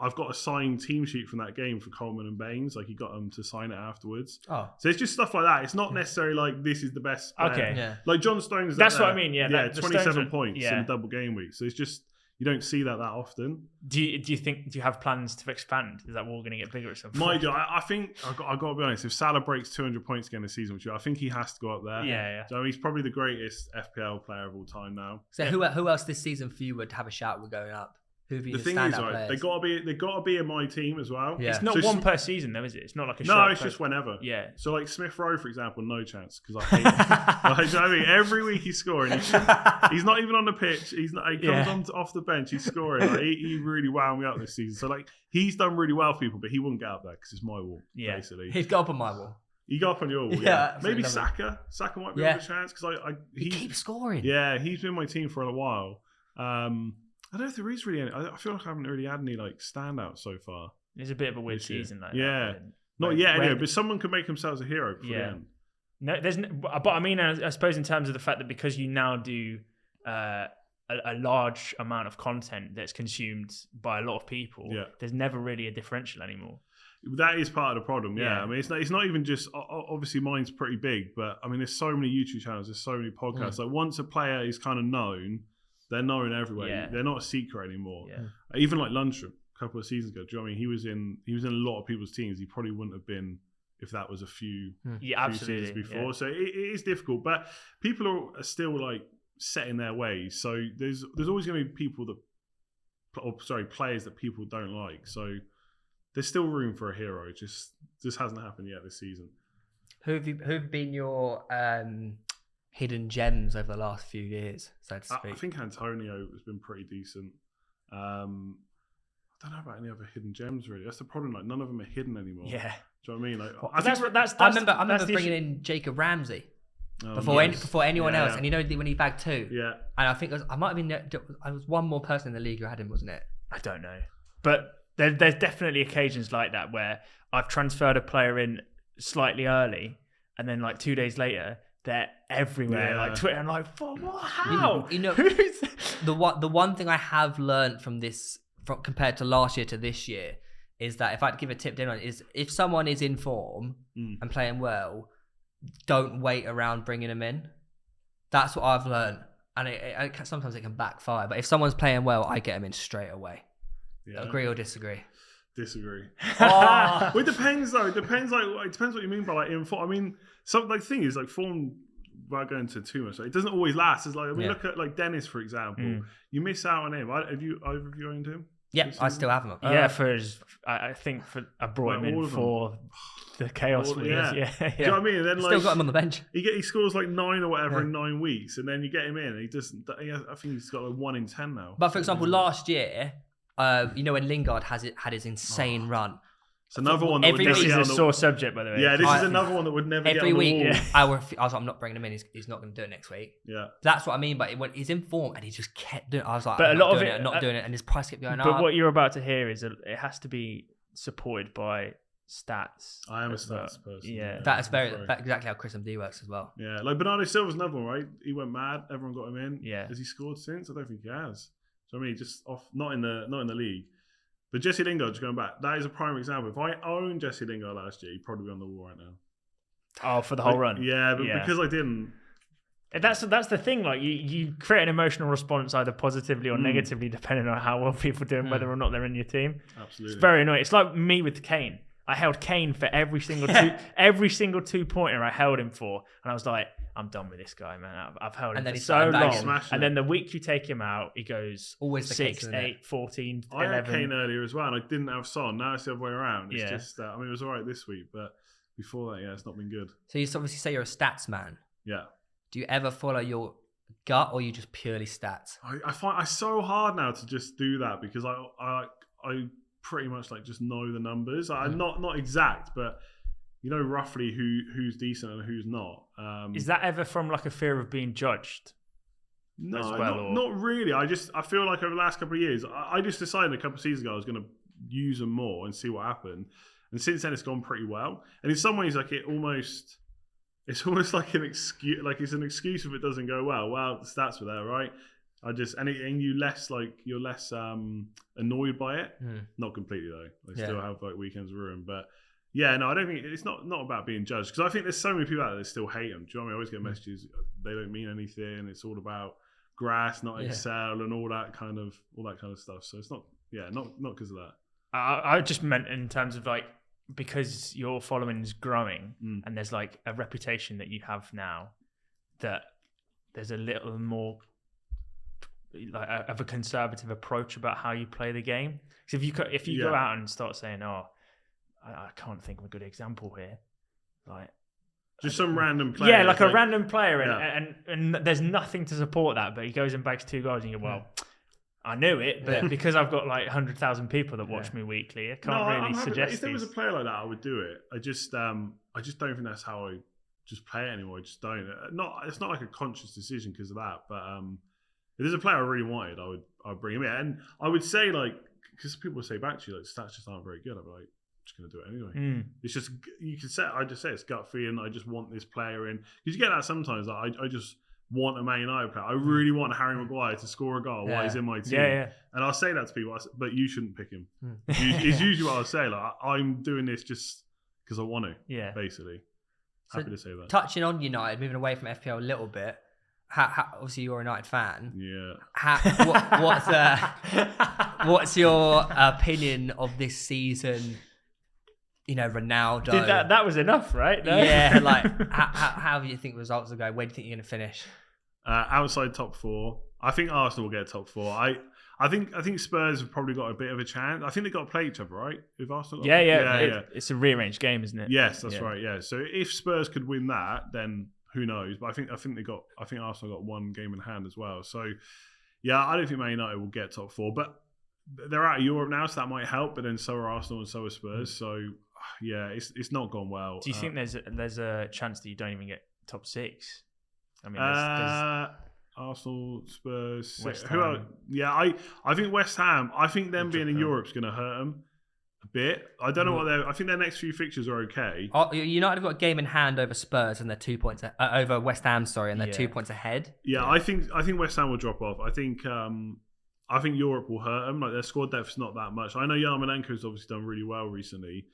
I've got a signed team sheet from that game for Coleman and Baines. Like he got them to sign it afterwards. Oh, so it's just stuff like that. It's not necessarily like this is the best player. Okay, yeah. Like John Stones. That's what I mean. Yeah, 27 points in a double game week. So it's just you don't see that often. Do you have plans to expand? Is that wall going to get bigger at some point? I think I've got to be honest. If Salah breaks 200 points again this season, which I think he has to go up there. Yeah. So he's probably the greatest FPL player of all time now. So who else this season for you would have a shout with going up? Who have been the standout players? They gotta be in my team as well. Yeah. It's not one per season though, is it? It's not like a no. It's just whenever. Yeah. So like Smith Rowe, for example, no chance because I hate him. You know what I mean? Every week he's scoring. He's not even on the pitch. He comes off the bench. He's scoring. Like, he really wound me up this season. So like he's done really well for people, but he wouldn't get up there because it's my wall. Yeah. Basically, he's got up on my wall. You got up on your wall. Yeah. Maybe Saka. Saka might be a chance because he keeps scoring. Yeah, he's been my team for a while. I don't know if there is really any. I feel like I haven't really had any like standouts so far. It's a bit of a weird season, like not yet anyway. But someone could make themselves a hero before the end. No, there's. But I mean, I suppose in terms of the fact that because you now do a large amount of content that's consumed by a lot of people, there's never really a differential anymore. That is part of the problem. Yeah. I mean, it's not even just obviously mine's pretty big, but I mean, there's so many YouTube channels, there's so many podcasts. Like once a player is kind of known. They're known everywhere. Yeah. They're not a secret anymore. Yeah. Even like Lundstrom a couple of seasons ago. Do you know what I mean? He was in a lot of people's teams. He probably wouldn't have been if that was a few seasons before. Yeah. So it is difficult. But people are still like set in their ways. So there's always going to be players that people don't like. So there's still room for a hero. It just hasn't happened yet this season. Who've been your hidden gems over the last few years, so to speak? I think Antonio has been pretty decent. I don't know about any other hidden gems really. That's the problem. Like none of them are hidden anymore. Yeah. Do you know what I mean? Like I remember bringing in Jacob Ramsey before anyone else, and you know when he bagged 2. Yeah. And I think I was one more person in the league who had him, wasn't it? I don't know, but There's definitely occasions like that where I've transferred a player in slightly early, and then like 2 days later they're everywhere, like Twitter. I'm like, what? How? You know, the one thing I have learned from this, compared to last year to this year, is that if I had to give a tip to anyone, is if someone is in form and playing well, don't wait around bringing them in. That's what I've learned, and sometimes it can backfire. But if someone's playing well, I get them in straight away. Yeah. Agree or disagree? Disagree. Well, it depends though. It depends what you mean by like in form. I mean, some like thing is like form. Without going into too much, like, it doesn't always last. It's like look at like Dennis, for example. You miss out on him. Have you either of you owned him? Yeah, I still have him. I think I brought him in for the chaos. Do you know what I mean? And then still got him on the bench. He scores like 9 or whatever in 9 weeks, and then you get him in. And he doesn't. I think he's got like 1 in 10 now. But for example, last year, you know when Lingard had his insane run. It's another one that would never This is a sore subject, by the way. Yeah, this is another one that would never every get on week. the wall. I was like, I'm not bringing him in. He's not going to do it next week. Yeah, that's what I mean. But when he's in form and he just kept doing it, I was like, but I'm a lot of it, I'm not doing it, and his price kept going up. But what you're about to hear is it has to be supported by stats. I am a stats person. Yeah, that's exactly how Chris MD works as well. Yeah, like Bernardo Silva's another one, right? He went mad. Everyone got him in. Yeah, has he scored since? I don't think he has. So I mean, just off, not in the league. But Jesse Lingard, just going back, that is a prime example. If I owned Jesse Lingard last year, he'd probably be on the wall right now. Oh, for the whole run? Yeah, but because I didn't. That's the thing. Like you create an emotional response either positively or negatively, depending on how well people do and whether or not they're in your team. Absolutely, it's very annoying. It's like me with Kane. I held Kane for every single 2-pointer I held him for, and I was like, I'm done with this guy, man. I've held him for so long. And then the week you take him out, he goes always 6, 8, 14, 11. I had Kane earlier as well, and I didn't have Son. Now it's the other way around. It's just, I mean, it was all right this week, but before that, it's not been good. So you obviously say you're a stats man. Yeah. Do you ever follow your gut, or you just purely stats? I find it's so hard now to just do that because I pretty much like just know the numbers. I'm not exact, but you know roughly who's decent and who's not. Is that ever from like a fear of being judged? No, not really. I feel like over the last couple of years, I just decided a couple of seasons ago I was going to use them more and see what happened. And since then, it's gone pretty well. And in some ways, like it's almost like an excuse. Like it's an excuse if it doesn't go well. Well, the stats were there, right? And you're less annoyed by it. Not completely though. I still have like weekends ruined, but yeah, no, I don't think it's not about being judged because I think there's so many people out there that still hate them. Do you know what I mean? I always get messages they don't mean anything. It's all about grass, not Excel, and all that kind of stuff. So it's not because of that. I just meant in terms of like because your following is growing and there's like a reputation that you have now that there's a little more like of a conservative approach about how you play the game. Because if you go out and start saying, "Oh, I can't think of a good example here," like just some random player, like a random player, and there's nothing to support that, but he goes and bags 2 goals, and you go, "Well, I knew it, but because I've got like 100,000 people that watch me weekly, I can't really suggest." If there was a player like that, I would do it. I just don't think that's how I just play it anymore. I just don't. It's not like a conscious decision because of that, but if there's a player I really wanted, I'd bring him in. And I would say, like, because people say back to you, like, stats just aren't very good. I'd be like, I'm just going to do it anyway. It's just, I just say it's gut feeling. I just want this player in. Because you get that sometimes. Like, I just want a Man United player. I really want Harry Maguire to score a goal while he's in my team. And I'll say that to people, but you shouldn't pick him. It's usually what I'll say. Like, I'm doing this just because I want to, basically. Happy to say that. Touching on United, moving away from FPL a little bit, how, obviously you're a United fan. Yeah. What's your opinion of this season? You know, Ronaldo. That was enough, right? No? Yeah. Like, how do you think results will go? Where do you think you're going to finish? Outside top 4. I think Arsenal will get top 4. I think Spurs have probably got a bit of a chance. I think they've got to play each other, right? If Arsenal, it's a rearranged game, isn't it? Yes, that's right. Yeah. So if Spurs could win that, then who knows? But I think Arsenal got 1 game in hand as well. So yeah, I don't think Man United will get top 4, but they're out of Europe now, so that might help. But then so are Arsenal and so are Spurs. So yeah, it's not gone well. Do you think there's a chance that you don't even get top 6? I mean, there's Arsenal, Spurs, West who Ham. else? Yeah, I think West Ham. I think them being in Europe is going to hurt them. a bit. I don't know what I think their next few fixtures are okay. United have got a game in hand over Spurs, and they're 2 points over West Ham. Sorry, and they're 2 points ahead. Yeah, I think West Ham will drop off. I think Europe will hurt them. Like their squad depth's not that much. I know Yarmolenko's obviously done really well recently,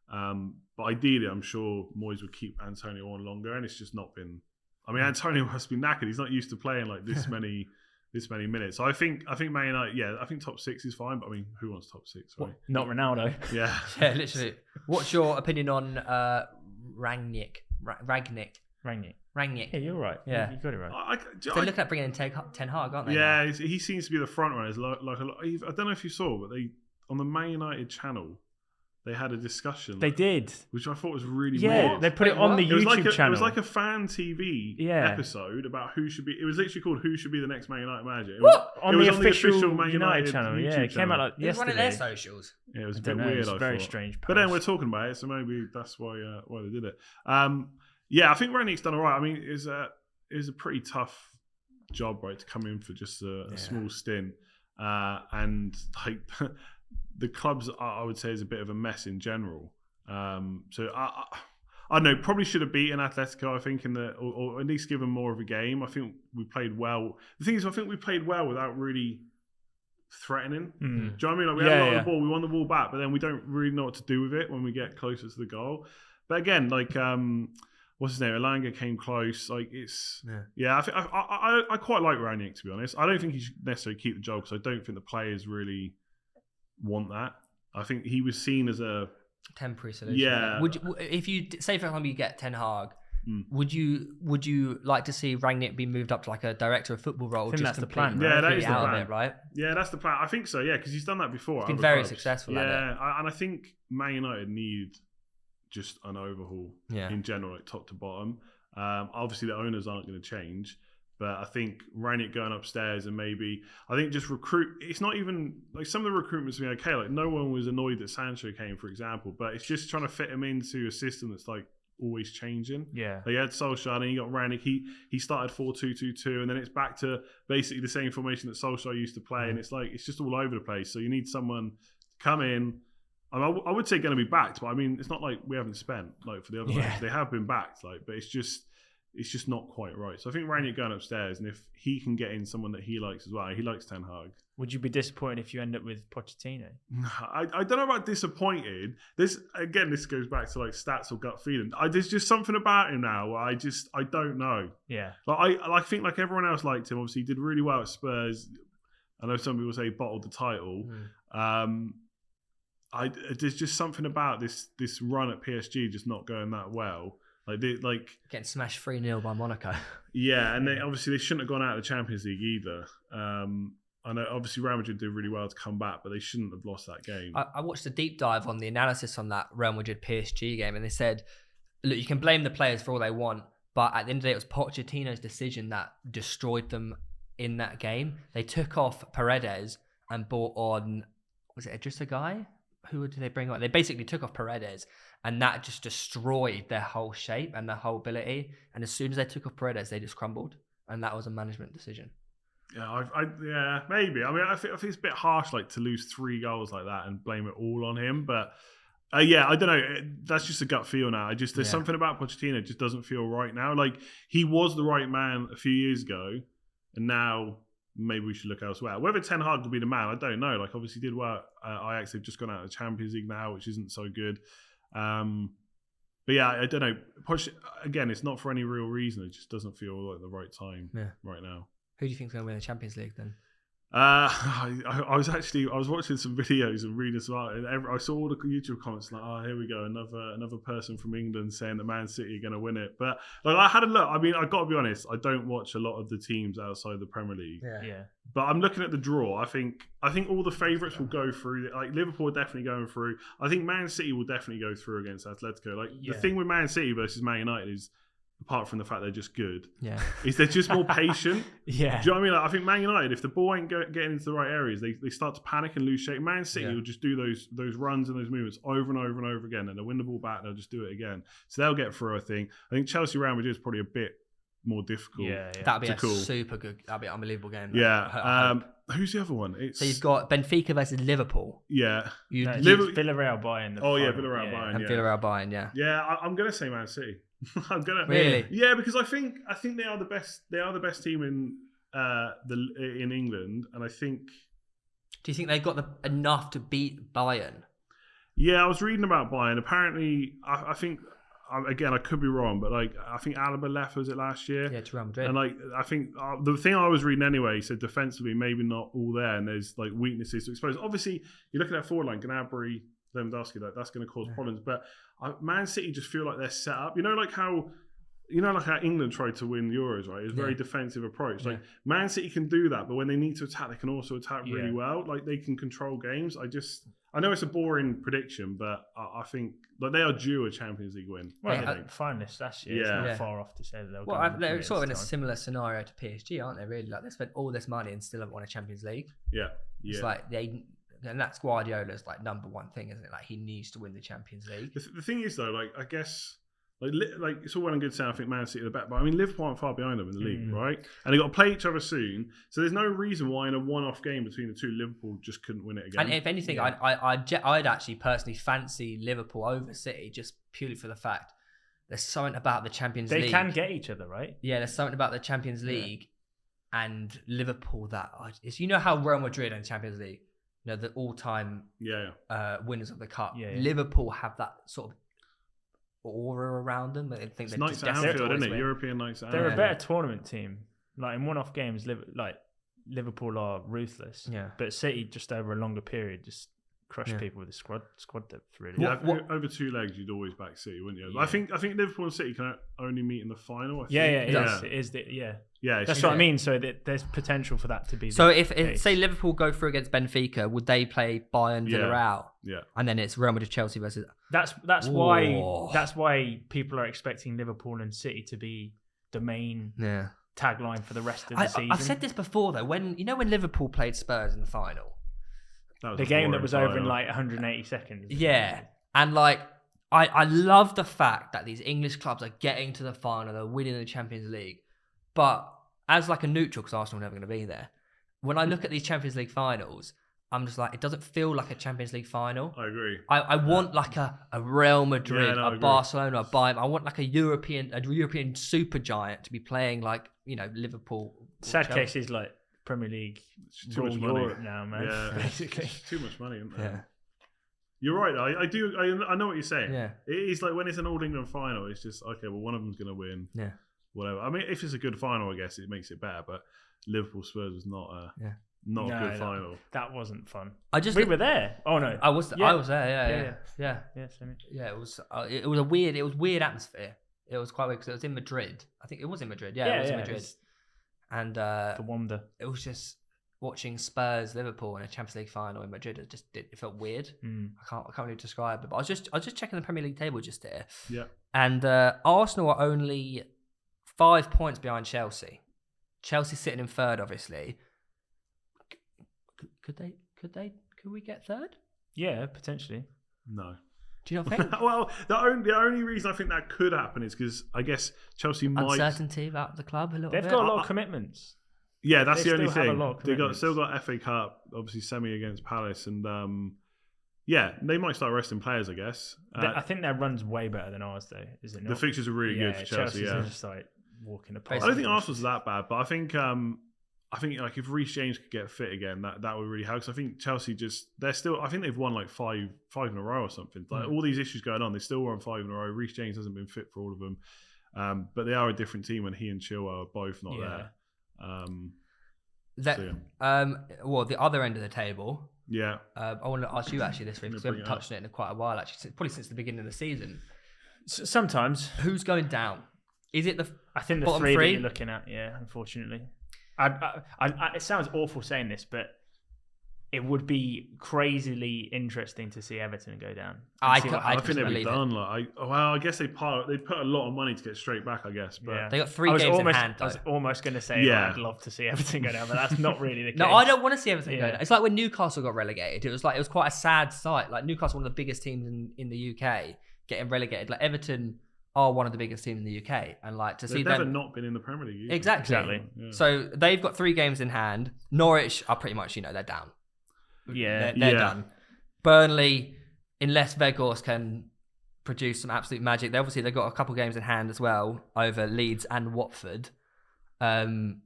but ideally, I'm sure Moyes would keep Antonio on longer, and it's just not been. I mean, Antonio must be knackered. He's not used to playing like this many minutes. So I think Man United. Yeah, I think top 6 is fine. But I mean, who wants top 6? Right? Not Ronaldo. Yeah, yeah, literally. What's your opinion on Rangnick? Yeah, you're right. Yeah, you got it right. They're looking at bringing in Ten Hag, aren't they? Yeah, he seems to be the front runner. Like a lot. I don't know if you saw, but they on the Man United channel. They had a discussion. They did. Which I thought was really weird. weird. They put it on the YouTube channel. It was like a fan TV episode about who should be... It was literally called Who Should Be the Next Man United Manager. On the official Man United channel. YouTube Yeah, it came out like yesterday. Running their socials. Yeah, it was a bit weird, It was I very thought. strange post. But then we're talking about it, so maybe that's why they did it. Yeah, I think Rangnick's done all right. I mean, it was a pretty tough job, right, to come in for just a small stint. And like... The clubs, I would say, is a bit of a mess in general. So I don't know. Probably should have beaten Atletico. I think or at least given more of a game. I think we played well. The thing is, I think we played well without really threatening. Do you know what I mean? Like we had a lot of the ball. We won the ball back, but then we don't really know what to do with it when we get closer to the goal. But again, like what's his name? Elanga came close. Like it's I quite like Rangnick, to be honest. I don't think he should necessarily keep the job because I don't think the players really want that. I think he was seen as a temporary solution. Yeah. Would you, if you say for example you get Ten Hag, would you like to see Rangnick be moved up to like a director of football role? I think that's the plan. Yeah, that is the plan. Of it, right? Yeah, that's the plan. I think so. Yeah, because he's done that before. He's been very successful. Yeah, and I think Man United need just an overhaul in general, like top to bottom. Obviously, the owners aren't going to change. But I think Rangnick going upstairs and maybe, I think just recruit, it's not even, like some of the recruitment's been okay. Like no one was annoyed that Sancho came, for example, but it's just trying to fit him into a system that's like always changing. Yeah. Like, you had Solskjaer and you got Rangnick. He started 4-2-2-2 and then it's back to basically the same formation that Solskjaer used to play. And it's like, it's just all over the place. So you need someone to come in. I would say going to be backed, but I mean, it's not like we haven't spent like for the other matches. They have been backed, like, but it's just not quite right. So I think Rangnick going upstairs, and if he can get in someone that he likes as well, he likes Ten Hag. Would you be disappointed if you end up with Pochettino? I don't know about disappointed. This goes back to like stats or gut feeling. There's just something about him now where I don't know. Yeah. Like I think like everyone else liked him. Obviously, he did really well at Spurs. I know some people say he bottled the title. There's just something about this run at PSG just not going that well. Like getting smashed 3-0 by Monaco. Yeah, and they shouldn't have gone out of the Champions League either. I know obviously Real Madrid did really well to come back, but they shouldn't have lost that game. I watched a deep dive on the analysis on that Real Madrid PSG game, and they said, look, you can blame the players for all they want, but at the end of the day, it was Pochettino's decision that destroyed them in that game. They took off Paredes and brought on, was it just a guy? Who did they bring on? They basically took off Paredes, and that just destroyed their whole shape and their whole ability. And as soon as they took off Paredes, they just crumbled, and that was a management decision. Yeah, yeah, maybe. I mean, I think it's a bit harsh, like to lose 3 goals like that and blame it all on him. But yeah, I don't know. That's just a gut feel now. There's something about Pochettino just doesn't feel right now. Like he was the right man a few years ago, and now maybe we should look elsewhere. Whether Ten Hag will be the man, I don't know. Like obviously did well. Ajax have just gone out of the Champions League now, which isn't so good. But yeah, I don't know. Again, it's not for any real reason. It just doesn't feel like the right time right now. Who do you think is going to win the Champions League then? I was watching some videos and reading some art, and I saw all the YouTube comments like, "Oh, here we go, another person from England saying that Man City are going to win it." But like, I had a look. I mean, I got to be honest, I don't watch a lot of the teams outside the Premier League. Yeah. But I'm looking at the draw. I think all the favourites will go through. Like Liverpool are definitely going through. I think Man City will definitely go through against Atletico. Like the thing with Man City versus Man United is, apart from the fact they're just good, is they're just more patient. Do you know what I mean? Like, I think Man United, if the ball ain't getting into the right areas, they start to panic and lose shape. Man City will just do those runs and those movements over and over and over again, and they'll win the ball back, they'll just do it again. So they'll get through, I think. Chelsea Real Madrid is probably a bit more difficult. That'd be cool. super good. That'd be an unbelievable game. Yeah. Who's the other one? So you've got Benfica versus Liverpool. Yeah. Villarreal Bayern. Villarreal Bayern. And Villarreal Bayern. Yeah. Yeah, I'm gonna say Man City. I'm gonna really. Yeah, because I think they are the best. They are the best team in England, and I think. Do you think they've got enough to beat Bayern? Yeah, I was reading about Bayern. Apparently, I think. Again, I could be wrong, but I think Alaba left, was it last year? Yeah, to Real Madrid. And I think the thing I was reading anyway said defensively maybe not all there, and there's weaknesses to expose. Obviously, you look at that forward line, Gnabry, Lewandowski, that's going to cause problems. But Man City just feel like they're set up. Like how England tried to win Euros, right? It's a very defensive approach. Man City can do that, but when they need to attack, they can also attack really well. They can control games. I know it's a boring prediction, but I think they are due a Champions League win. Well, finalists last year. It's not far off to say that they'll. Well, they're sort of in a similar scenario to PSG, aren't they? Really, they spent all this money and still haven't won a Champions League. Yeah. It's and that's Guardiola's number one thing, isn't it? He needs to win the Champions League. The thing is, though, I guess. It's all well and good saying I think Man City are the better, but I mean Liverpool aren't far behind them in the league, right? And they've got to play each other soon, so there's no reason why in a one-off game between the two, Liverpool just couldn't win it again. And if anything, I'd actually personally fancy Liverpool over City just purely for the fact there's something about the Champions League. They can get each other, right? Yeah, there's something about the Champions League and Liverpool that is. How Real Madrid and Champions League, the all-time winners of the cup. Liverpool have that sort of aura around them. I think it's nice at Anfield, isn't it? European nights at Anfield. They're a better tournament team. In one-off games, Liverpool are ruthless. Yeah. But City, just over a longer period, just crush people with the squad depth, really. Yeah, over two legs, you'd always back City, wouldn't you? Yeah. I think Liverpool and City can only meet in the final. It is. Yeah, that's what I mean. So there's potential for that to be. So if say Liverpool go through against Benfica, would they play Bayern Villarreal? Yeah. And then it's Real Madrid Chelsea versus. That's why people are expecting Liverpool and City to be the main tagline for the rest of the season. I've said this before though. When Liverpool played Spurs in the final, the game that was over in 180 seconds. Yeah, and I love the fact that these English clubs are getting to the final, they're winning the Champions League, but as a neutral, because Arsenal are never going to be there. When I look at these Champions League finals, I'm just it doesn't feel like a Champions League final. I agree. I want a Real Madrid, a Barcelona, a Bayern. I want a European super giant to be playing Liverpool. Sad case is Premier League, it's too much money Europe now, man. Yeah, basically, it's too much money, isn't it? Yeah. You're right. I know what you're saying. Yeah. It is when it's an All England final, it's just okay. Well, one of them's going to win. Yeah. Whatever. I mean, if it's a good final, I guess it makes it better. But Liverpool Spurs was not a good final. That wasn't fun. We were there. Oh no, I was there. Yeah. Yeah, it was a weird atmosphere. It was quite weird because it was in Madrid. I think it was in Madrid. Yeah, it was in Madrid. And the wonder. It was just watching Spurs Liverpool in a Champions League final in Madrid. It felt weird. I can't really describe it. But I was just checking the Premier League table just here. Yeah. And Arsenal are only 5 points behind Chelsea. Chelsea sitting in third, obviously. Could we get third? Yeah, potentially. No. Do you not think? Well, the only reason I think that could happen is because I guess Chelsea might uncertainty about the club a little bit. They've got a lot of commitments. Yeah, that's the only thing. They've still got FA Cup, obviously semi against Palace, and they might start resting players, I guess. I think their run's way better than ours, though. Is it not? The fixtures are really good for Chelsea. Chelsea's just walking apart. I don't think Arsenal's that bad, but I think if Reece James could get fit again, that would really help. Because I think Chelsea I think they've won five in a row or something. All these issues going on, they still won 5 in a row. Reece James hasn't been fit for all of them, but they are a different team when he and Chilwell are both not there. The other end of the table. Yeah. I want to ask you actually this week because we haven't touched on it in quite a while. Actually, probably since the beginning of the season. Sometimes. Who's going down? Is it I think the bottom three three that you're looking at. Yeah, unfortunately. It sounds awful saying this, but it would be crazily interesting to see Everton go down. I think they'd be done. I guess they put a lot of money to get straight back. I guess, but they got 3 games in hand. I was almost going to say I'd love to see Everton go down, but that's not really the case. No, I don't want to see Everton go down. It's like when Newcastle got relegated. It was quite a sad sight. Newcastle, one of the biggest teams in the UK, getting relegated. Everton are one of the biggest teams in the UK, and like to see They've them never not been in the Premier League either. exactly. Yeah. So they've got 3 games in hand. Norwich are pretty much, they're down. Yeah, they're done. Burnley, unless Weghorst can produce some absolute magic, they've got a couple games in hand as well over Leeds and Watford. Do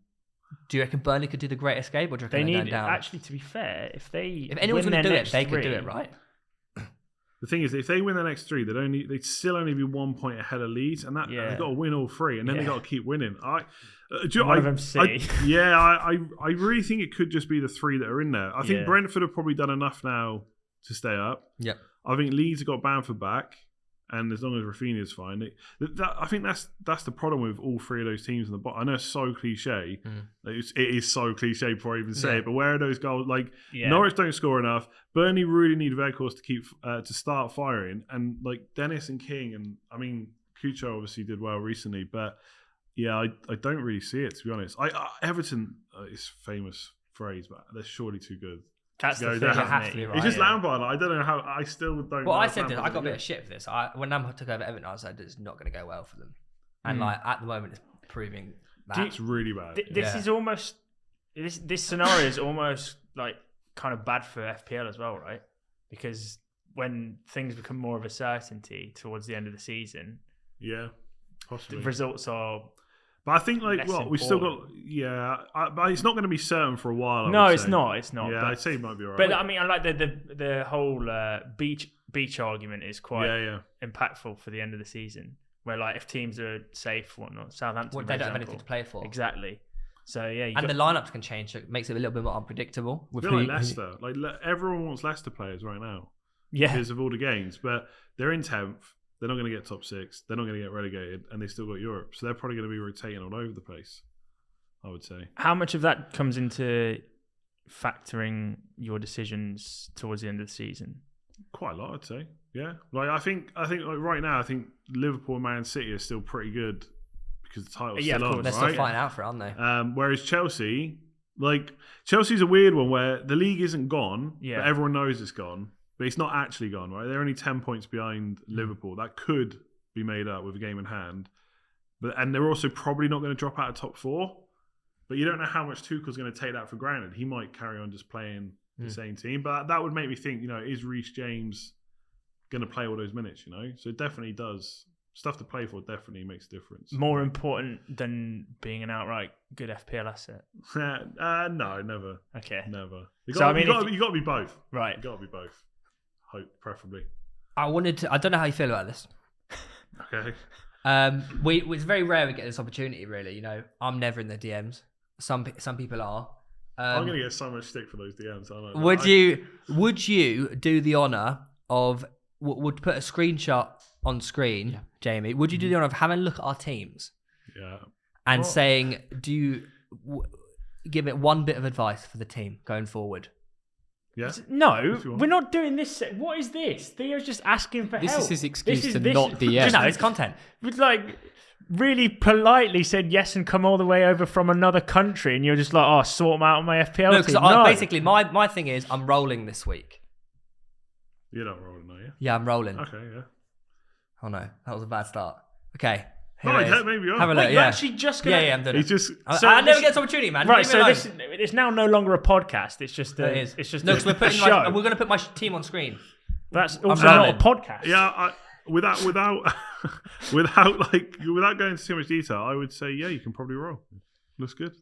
you reckon Burnley could do the Great Escape, or do you reckon they're going down? Actually, to be fair, if anyone's going to do it, they could do it, right? The thing is, if they win the next 3, they'd still only be 1 point ahead of Leeds, and they've got to win all 3, and then they've got to keep winning. One of them City. I really think it could just be the 3 that are in there. I think Brentford have probably done enough now to stay up. Yeah. I think Leeds have got Bamford back, and as long as Rafinha's fine, I think that's the problem with all 3 of those teams in the bottom. I know it's so cliche. It is so cliche before I even say it. But where are those goals? Like Norwich don't score enough. Burnley really need Weghorst to keep to start firing, and like Dennis and King, and I mean Cucho obviously did well recently, but I don't really see it, to be honest. Everton is famous phrase, but they're surely too good. That's the thing, right, it's just Lampard. I don't know how. I still don't. Well, I said this. I got a bit of shit for this. When Lampard took over Everton, I said it's not going to go well for them, and like at the moment, it's proving that it's really bad. This is almost this scenario is almost like kind of bad for FPL as well, right? Because when things become more of a certainty towards the end of the season, possibly the results are. But I think we've still got but it's not going to be certain for a while. It's not. Yeah, I'd say it might be alright. But I mean, I like the whole beach argument is quite impactful for the end of the season, where like if teams are safe, whatnot, Southampton, they don't have anything to play for. Exactly. So the lineups can change, so it makes it a little bit more unpredictable. I feel like Leicester, everyone wants Leicester players right now, because of all the games, but they're in 10th. They're not going to get top 6. They're not going to get relegated, and they still got Europe. So they're probably going to be rotating all over the place, I would say. How much of that comes into factoring your decisions towards the end of the season? Quite a lot, I'd say. Yeah, I think right now, I think Liverpool and Man City are still pretty good because the title's still on. They're still fighting out for it, aren't they? Whereas Chelsea's a weird one where the league isn't gone, but everyone knows it's gone. But it's not actually gone, right? They're only 10 points behind Liverpool. That could be made up with a game in hand. And they're also probably not going to drop out of top 4. But you don't know how much Tuchel's going to take that for granted. He might carry on just playing the same team. But that would make me think, is Reece James going to play all those minutes, So it definitely does. Stuff to play for definitely makes a difference. More important than being an outright good FPL asset? No, never. Okay. Never. You got to be both. Right. You got to be both. Hope, preferably. I don't know how you feel about this. Okay. It's very rare we get this opportunity, really. I'm never in the DMs. Some people are. I'm going to get so much stick for those DMs. I know. Would you do the honour of would put a screenshot on screen, Jamie? Would you do the honour of having a look at our teams? Yeah. And saying, do you give it one bit of advice for the team going forward? Yeah. No, we're not doing this. What is this? Theo's just asking for help. This is his excuse to not DM. No, it's content. We'd really politely said yes and come all the way over from another country, and you're just like, sort them out on my FPL team. No, basically, my thing is I'm rolling this week. You're not rolling, are you? Yeah, I'm rolling. Okay, yeah. Oh no, that was a bad start. Okay. Maybe you are. Have a look. You're actually just gonna. Yeah, I'm doing it. I never get this opportunity, man. Right, so it's now no longer a podcast. It's just it's just no, because we're show. we're going to put my team on screen. That's also not a podcast. Yeah, without going into too much detail, I would say you can probably roll. Looks good.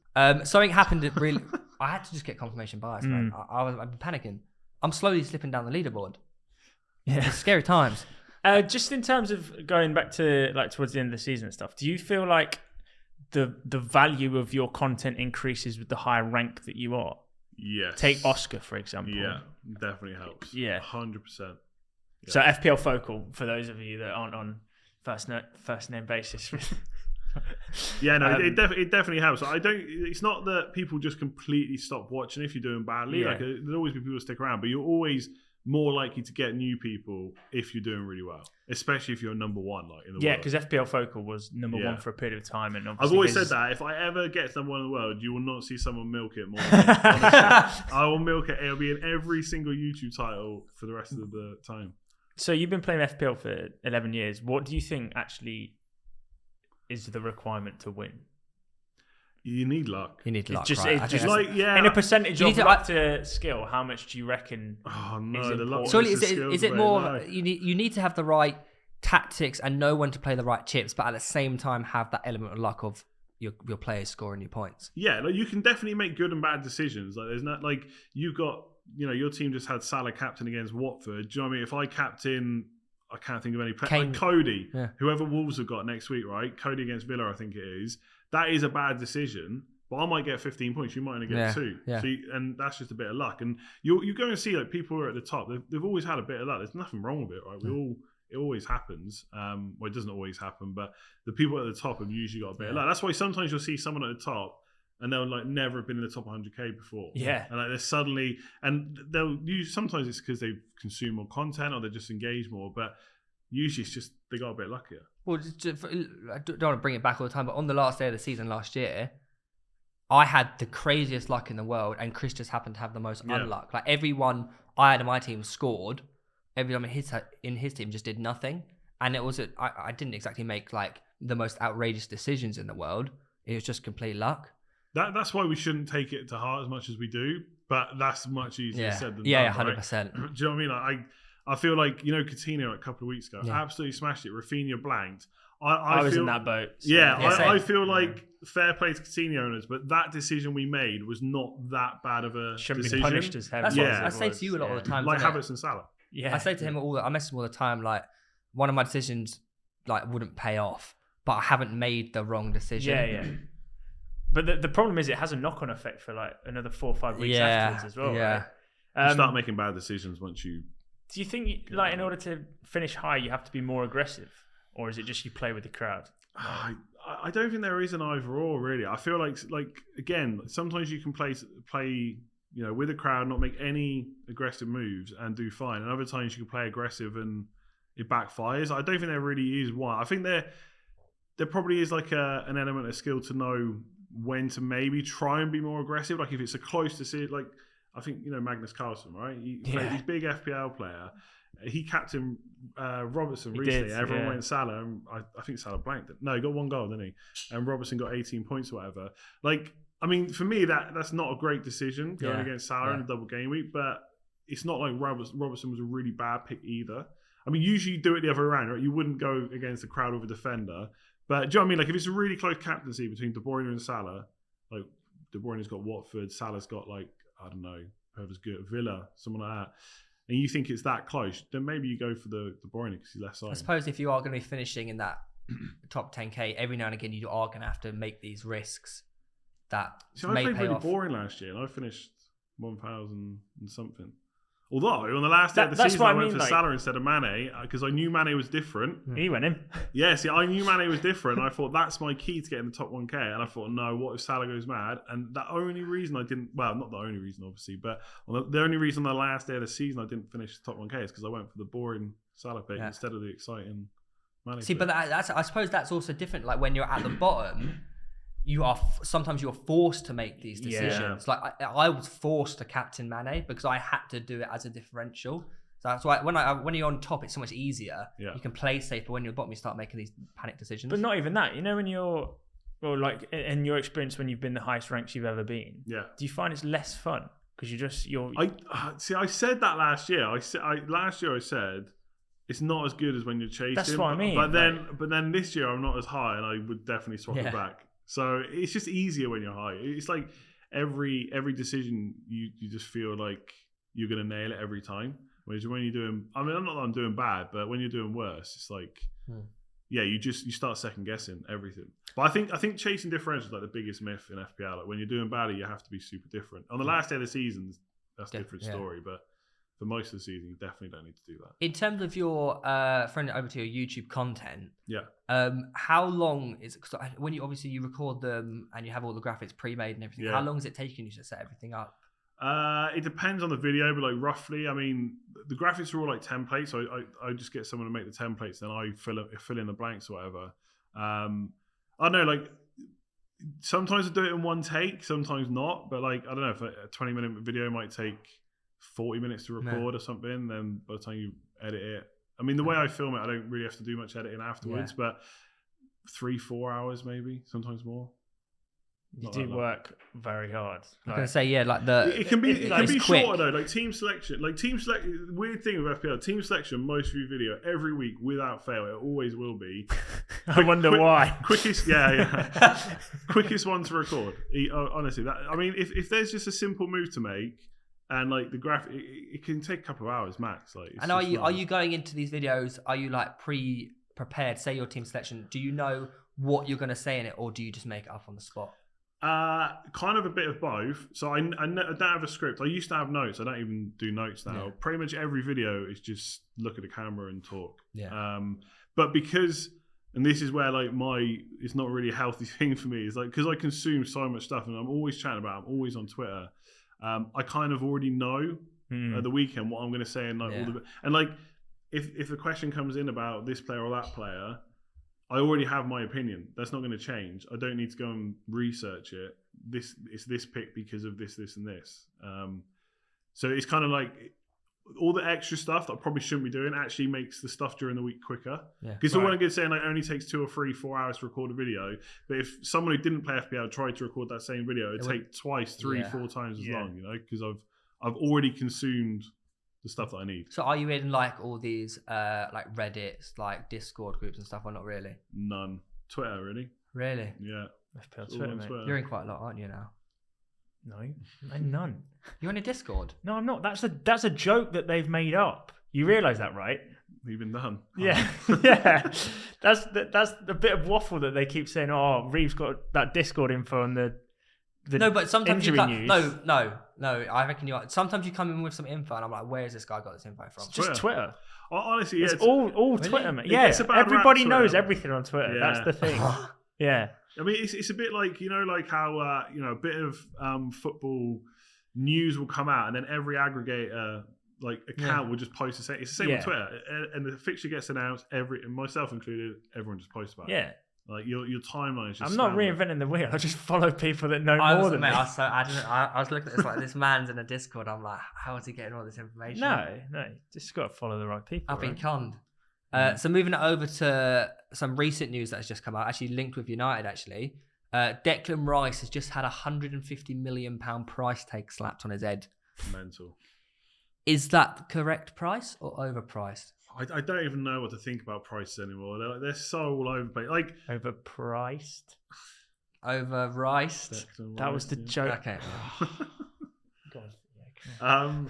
Something happened that really. I had to just get confirmation bias, man. I've been panicking. I'm slowly slipping down the leaderboard. Yeah, it's scary times. Just in terms of going back to towards the end of the season and stuff, do you feel like the value of your content increases with the higher rank that you are? Yes. Take Oscar, for example. Yeah, definitely helps. Yeah. 100%. Yeah. So FPL Focal, for those of you that aren't on first name basis. Yeah, no, it definitely helps. It's not that people just completely stop watching if you're doing badly. Yeah. There'll always be people who stick around, but you're always more likely to get new people if you're doing really well, especially if you're number one, in the world. Because FPL Focal was number one for a period of time, and I've always said that if I ever get to number one in the world, you will not see someone milk it more. Honestly, I will milk it. It'll be in every single YouTube title for the rest of the time. So you've been playing FPL for 11 years. What do you think actually is the requirement to win? You need luck. You need luck, Just, right? it's just like, yeah. In a percentage You of need to- luck to skill, how much do you reckon? Oh no, is the luck. important? Surely versus skills is it very more low. you need to have the right tactics and know when to play the right chips, but at the same time have that element of luck of your players scoring your points. Yeah, like you can definitely make good and bad decisions. Like there's not like you've got, your team just had Salah captain against Watford. Do you know what I mean? If I captain, I can't think of any player. Like Cody, whoever Wolves have got next week, right? Cody against Villa, I think it is. That is a bad decision. But I might get 15 points. You might only get 2. Yeah. So and that's just a bit of luck. And you go and see like people who are at the top. They've always had a bit of luck. There's nothing wrong with it, right? It always happens. Well, it doesn't always happen, but the people at the top have usually got a bit of luck. That's why sometimes you'll see someone at the top and they'll like never have been in the top 100k before. Yeah. And like they're suddenly, and they'll use, sometimes it's because they consume more content or they just engage more, but usually it's just they got a bit luckier. Well, I don't want to bring it back all the time, but on the last day of the season last year, I had the craziest luck in the world, and Chris just happened to have the most unluck. Like everyone I had in my team scored, everyone in his team just did nothing, and it was I didn't exactly make like the most outrageous decisions in the world. It was just complete luck. That's why we shouldn't take it to heart as much as we do, but that's much easier said than done. Yeah, 100%. Do you know what I mean? I feel like Coutinho a couple of weeks ago absolutely smashed it. Rafinha blanked. I was feel, in that boat. So. I feel like fair play to Coutinho owners, but that decision we made was not that bad of a Shouldn't decision. be punished as heavily. That's what I say to you a lot of the time. Like Havertz and Salah. Yeah, I say to him I message him all the time. Like one of my decisions, like wouldn't pay off, but I haven't made the wrong decision. Yeah. But the problem is it has a knock-on effect for like another 4 or 5 weeks afterwards as well. Yeah. Right? You start making bad decisions once you. Do you think like in order to finish high, you have to be more aggressive? Or is it just you play with the crowd? I don't think there is an either or really. I feel like again, sometimes you can play with a crowd, not make any aggressive moves and do fine. And other times you can play aggressive and it backfires. I don't think there really is one. I think there probably is like an element of skill to know when to maybe try and be more aggressive. Like if it's a close decision, like I think Magnus Carlsen, right? He's a big FPL player. He captained Robertson recently. Everyone went Salah, and I think Salah blanked it. No, he got 1 goal, didn't he? And Robertson got 18 points or whatever. Like, I mean, for me, that's not a great decision going against Salah in a double game week, but it's not like Robertson was a really bad pick either. I mean, usually you do it the other way around, right? You wouldn't go against a crowd with a defender. But do you know what I mean? Like, if it's a really close captaincy between De Bruyne and Salah, like De Bruyne's got Watford, Salah's got like, I don't know, whoever's good at Villa, someone like that, and you think it's that close, then maybe you go for the De Bruyne because he's less signed. I suppose if you are going to be finishing in that top 10k, every now and again you are going to have to make these risks that may I played pay really off. boring last year, and I finished 1,000 and something. Although on the last day of the season, I went for Salah instead of Mane because I knew Mane was different. He went in. Yeah, see, I knew Mane was different. And I thought that's my key to getting the top 1k. And I thought, no, what if Salah goes mad? And the only reason I didn't, well, not the only reason, obviously, but the only reason on the last day of the season I didn't finish the top 1k is because I went for the boring Salah pick instead of the exciting Mane pick. But that's I suppose that's also different. Like when you're at the bottom, sometimes you're forced to make these decisions. Like I was forced to captain Mane because I had to do it as a differential. So that's why when you're on top, it's so much easier. Yeah. You can play safe, but when you're bottom, you start making these panic decisions. But not even that. When you're, well, like in your experience when you've been the highest ranks you've ever been, do you find it's less fun because you're? I said that last year. Last year I said it's not as good as when you're chasing. That's what I mean. But then this year I'm not as high, and I would definitely swap it back. So it's just easier when you're high. It's like every decision you just feel like you're gonna nail it every time. Whereas when you're doing, I mean, not that I'm doing bad, but when you're doing worse, it's like, you start second guessing everything. But I think chasing differentials is like the biggest myth in FPL. Like when you're doing badly, you have to be super different. On the last day of the season, that's a different story. But for most of the season, you definitely don't need to do that. In terms of your friend over to your YouTube content, how long is it? Because when you record them and you have all the graphics pre-made and everything, how long is it taking you to set everything up? It depends on the video, but like roughly, I mean, the graphics are all like templates. So I just get someone to make the templates, then I fill in the blanks or whatever. I don't know, like sometimes I do it in one take, sometimes not. But like I don't know, if a 20-minute video might take 40 minutes to record or something, then by the time you edit it, I mean, the way I film it, I don't really have to do much editing afterwards, but 3-4 hours maybe, sometimes more. You do work very hard. I was gonna say, it can be quick. shorter though. Like team selection, weird thing with FPL, team selection, most view video every week without fail. It always will be. I wonder why. Quickest quickest one to record. Honestly, if there's just a simple move to make and like the graphic, it can take a couple of hours max. Like, and are you going into these videos? Are you like prepared? Say your team selection. Do you know what you're going to say in it, or do you just make it up on the spot? Kind of a bit of both. So I don't have a script. I used to have notes. I don't even do notes now. Pretty much every video is just look at the camera and talk. But because, and this is where like it's not really a healthy thing for me. It's like, because I consume so much stuff and I'm always chatting about it, I'm always on Twitter. I kind of already know at the weekend what I'm going to say and like if the question comes in about this player or that player, I already have my opinion. That's not going to change. I don't need to go and research it. It's this pick because of this, and this. So it's kind of like all the extra stuff that I probably shouldn't be doing actually makes the stuff during the week quicker. Because all one good saying like only takes 2 or 3, 4 hours to record a video, but if someone who didn't play FPL tried to record that same video, it'd take twice, 3, 4 times as long. You know, because I've already consumed the stuff that I need. So are you in like all these like Reddits, like Discord groups and stuff, or not really? None. Twitter, really? Really? Yeah. FPL Twitter, mate. You're in quite a lot, aren't you now? No, and none. You're in a Discord? No, I'm not. That's a joke that they've made up. You realise that, right? Even done. Yeah, yeah. That's the bit of waffle that they keep saying. Oh, Reeve's got that Discord info on the no, but sometimes news. No. I reckon sometimes you come in with some info, and I'm like, where has this guy got this info from? It's just Twitter. Honestly, it's all really? Twitter, mate. Yeah, everybody knows everything on Twitter. Yeah. That's the thing. Yeah. I mean, it's a bit like, like how, a bit of football news will come out and then every aggregator account will just post the same. It's the same on Twitter. And the fixture gets announced, and myself included, everyone just posts about it. Yeah. Like your timeline is just. I'm not reinventing the wheel. I just follow people that know more than me. I was looking at this like, this man's in a Discord. I'm like, how is he getting all this information? No, just got to follow the right people. I've been conned. So moving it over to some recent news that has just come out, actually linked with United, actually. Declan Rice has just had £150 million price tag slapped on his head. Mental. Is that the correct price or overpriced? I don't even know what to think about prices anymore. They're so all over the place. Like overpriced. Overpriced. That was the joke. Okay. God,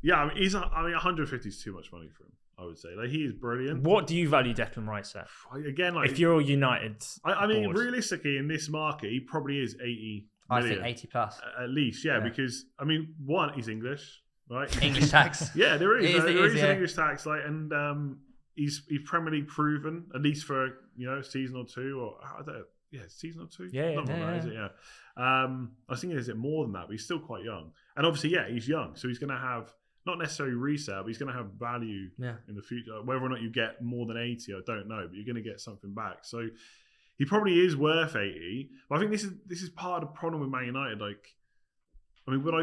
yeah, 150 is too much money for him. I would say, like, he is brilliant. What do you value Declan Rice at? Again, like, if you're United, I mean, realistically, in this market, he probably is 80 million. I think 80 plus at least, yeah. Because I mean, one, he's English, right? English tax. Yeah, there is an English tax, like, and he's Premier League proven, at least for a season or two, or I don't know. Yeah, season or two. Yeah, is it? Yeah. I was thinking, is it more than that? But he's still quite young, and obviously, yeah, he's young, so he's going to have. Not necessarily resale, but he's going to have value in the future. Whether or not you get more than 80, I don't know, but you're going to get something back. So he probably is worth 80. But I think this is part of the problem with Man United. Like, I mean, would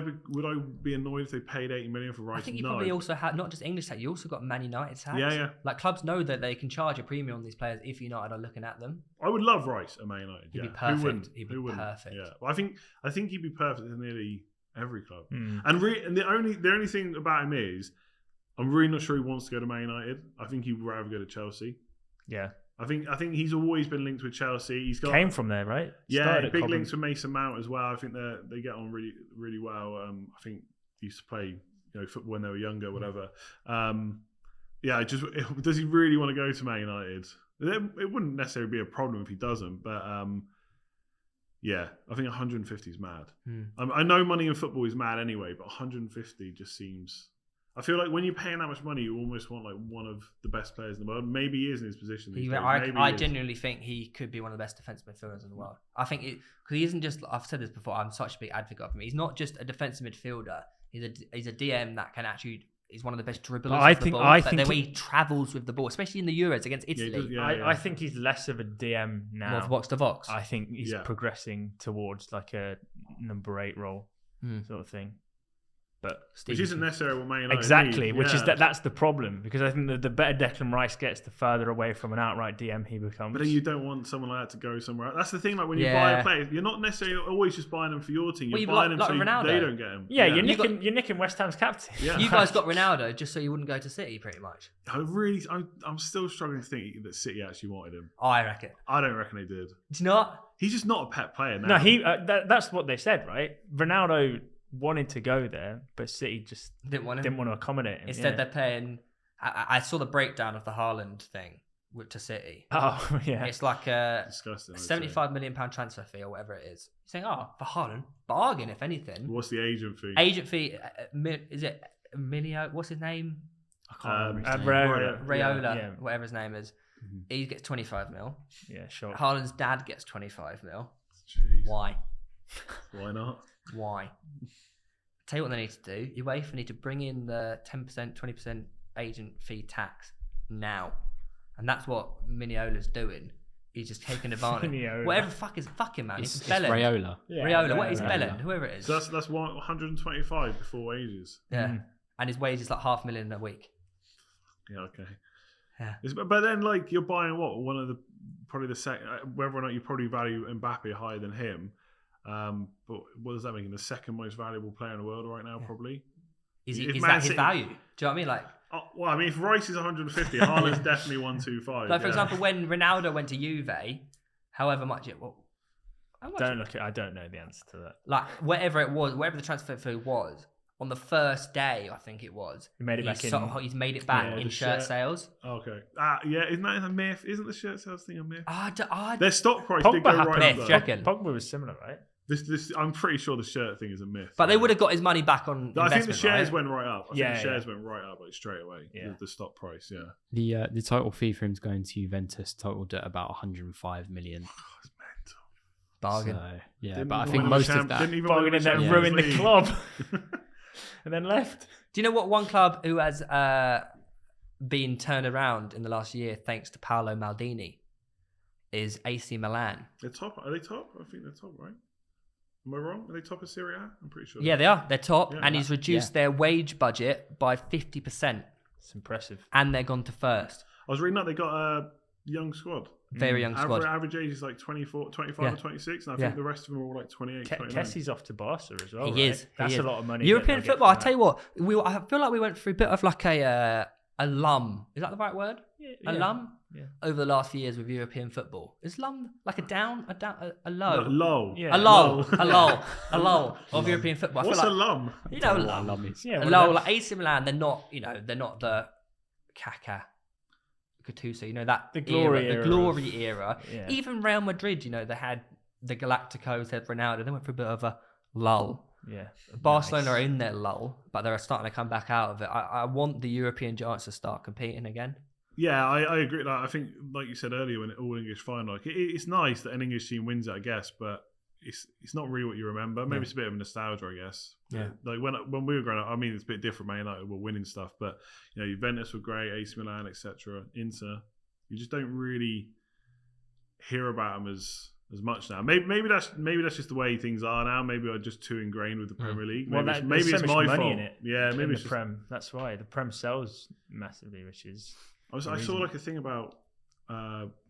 I be annoyed if they paid 80 million for Rice? I think you probably also have not just English tax. You also got Man United tax. Yeah. Like, clubs know that they can charge a premium on these players if United are looking at them. I would love Rice at Man United. He'd be perfect. He'd be perfect. Yeah, well, I think he'd be perfect in nearly every club. And the only thing about him is, I'm really not sure he wants to go to Man United. I think he'd rather go to Chelsea. Yeah. I think he's always been linked with Chelsea. He's came from there, right? Yeah, big links with Mason Mount as well. I think they get on really, really well. I think he used to play football when they were younger, whatever. Does he really want to go to Man United? It wouldn't necessarily be a problem if he doesn't, but yeah, I think 150 is mad. I know money in football is mad anyway, but 150 just seems. I feel like when you're paying that much money, you almost want like one of the best players in the world. Maybe he is in his position. I genuinely think he could be one of the best defensive midfielders in the world. I think because he isn't just. I've said this before. I'm such a big advocate of him. He's not just a defensive midfielder. He's a DM that can actually. He's one of the best dribblers of the ball. I think the way he travels with the ball, especially in the Euros against Italy. I think he's less of a DM now. More box to box. I think he's progressing towards like a number 8 role sort of thing. But which isn't necessarily what Man United exactly, need. which is that's the problem, because I think the better Declan Rice gets, the further away from an outright DM he becomes. But then you don't want someone like that to go somewhere else. That's the thing. Like when you buy a player, you're not necessarily always just buying them for your team. You're buying them so Ronaldo. they don't get them. Yeah, you're nicking West Ham's captain. Yeah. You guys got Ronaldo just so you wouldn't go to City, pretty much. I'm still struggling to think that City actually wanted him. I reckon. I don't reckon they did. Do you not? He's just not a pet player now. No, that's what they said, right? Ronaldo wanted to go there, but City just didn't want to accommodate him. Instead, they're paying. I saw the breakdown of the Haaland thing to City. Oh yeah, it's like a disgusting. £75 million transfer fee or whatever it is. You're saying, for Haaland, bargain if anything. What's the agent fee? Agent fee is it Emilio? What's his name? I can't remember. Raiola, whatever his name is. Mm-hmm. He gets 25 mil. Yeah, sure. Haaland's dad gets 25 mil. Jeez. Why? Why not? Why? Tell you what they need to do. UEFA need to bring in the 10%, 20% agent fee tax now. And that's what Miniola's doing. He's just taking advantage. Whatever fuck is fucking man. It's Raiola. Yeah, Raiola. What is Belland? Whoever it is. So that's 125 before wages. Yeah. Mm. And his wage is like $500,000 a week. Yeah, okay. Yeah. But then, like, you're buying one of the probably the second, whether or not you probably value Mbappe higher than him. But what does that make him? The second most valuable player in the world right now, probably. Is that his value? Do you know what I mean? Like, well, I mean, if Rice is 150, Haaland's definitely 125. Like, for example, when Ronaldo went to Juve, however much it was. I don't know the answer to that. Like, whatever it was, whatever the transfer fee was, on the first day, I think it was. He made it back in. He's made it back in shirt sales. Okay. Yeah, isn't that a myth? Isn't the shirt sales thing a myth? Their stock price did go right up. Pogba was similar, right? This, I'm pretty sure the shirt thing is a myth. But they would have got his money back on investment, I think the shares right? went right up. I think the shares went right up, like, straight away. Yeah. The stock price, yeah. The total fee for him to going to Juventus totaled at about 105 million. It's mental. Bargain. So, yeah, but I think most of that bargain and then ruined the club. And then left. Do you know what one club who has been turned around in the last year thanks to Paolo Maldini is AC Milan? They're top. Are they top? I think they're top, right? Am I wrong? Are they top of Serie A? I'm pretty sure. Yeah, they are. They're top. And he's reduced their wage budget by 50%. It's impressive. And they're gone to first. I was reading that they got a young squad. Very young squad. Average age is like 25 or 26, and I think the rest of them are all like 28, 29. Kessie's off to Barca as well. He is. That's a lot of money. European football, I tell you what, I feel like we went through a bit of like a lum. Is that the right word? Yeah. A lum? Yeah. Over the last few years with European football. Is lum like a low? A lull. Yeah. A lull of European football. What's a lum? You know, a lull. Like AC Milan, they're not the Kaká, Gattuso, the glory era. Yeah. Even Real Madrid, they had the Galacticos, they had Ronaldo. They went through a bit of a lull. Yeah, Barcelona are in their lull, but they're starting to come back out of it. I want the European giants to start competing again. Yeah, I agree. Like, I think, like you said earlier, when all English final, like it's nice that an English team wins it, I guess, but it's not really what you remember. Maybe it's a bit of nostalgia, I guess. Yeah. Like when we were growing up, I mean, it's a bit different. Man United were winning stuff, but Juventus were great, AC Milan, etc. Inter, you just don't really hear about them as much now. Maybe that's just the way things are now. Maybe I'm just too ingrained with the Premier League. Maybe it's my fault. In it, yeah, maybe it's the Prem. That's why the Prem sells massively, which is. I saw like a thing about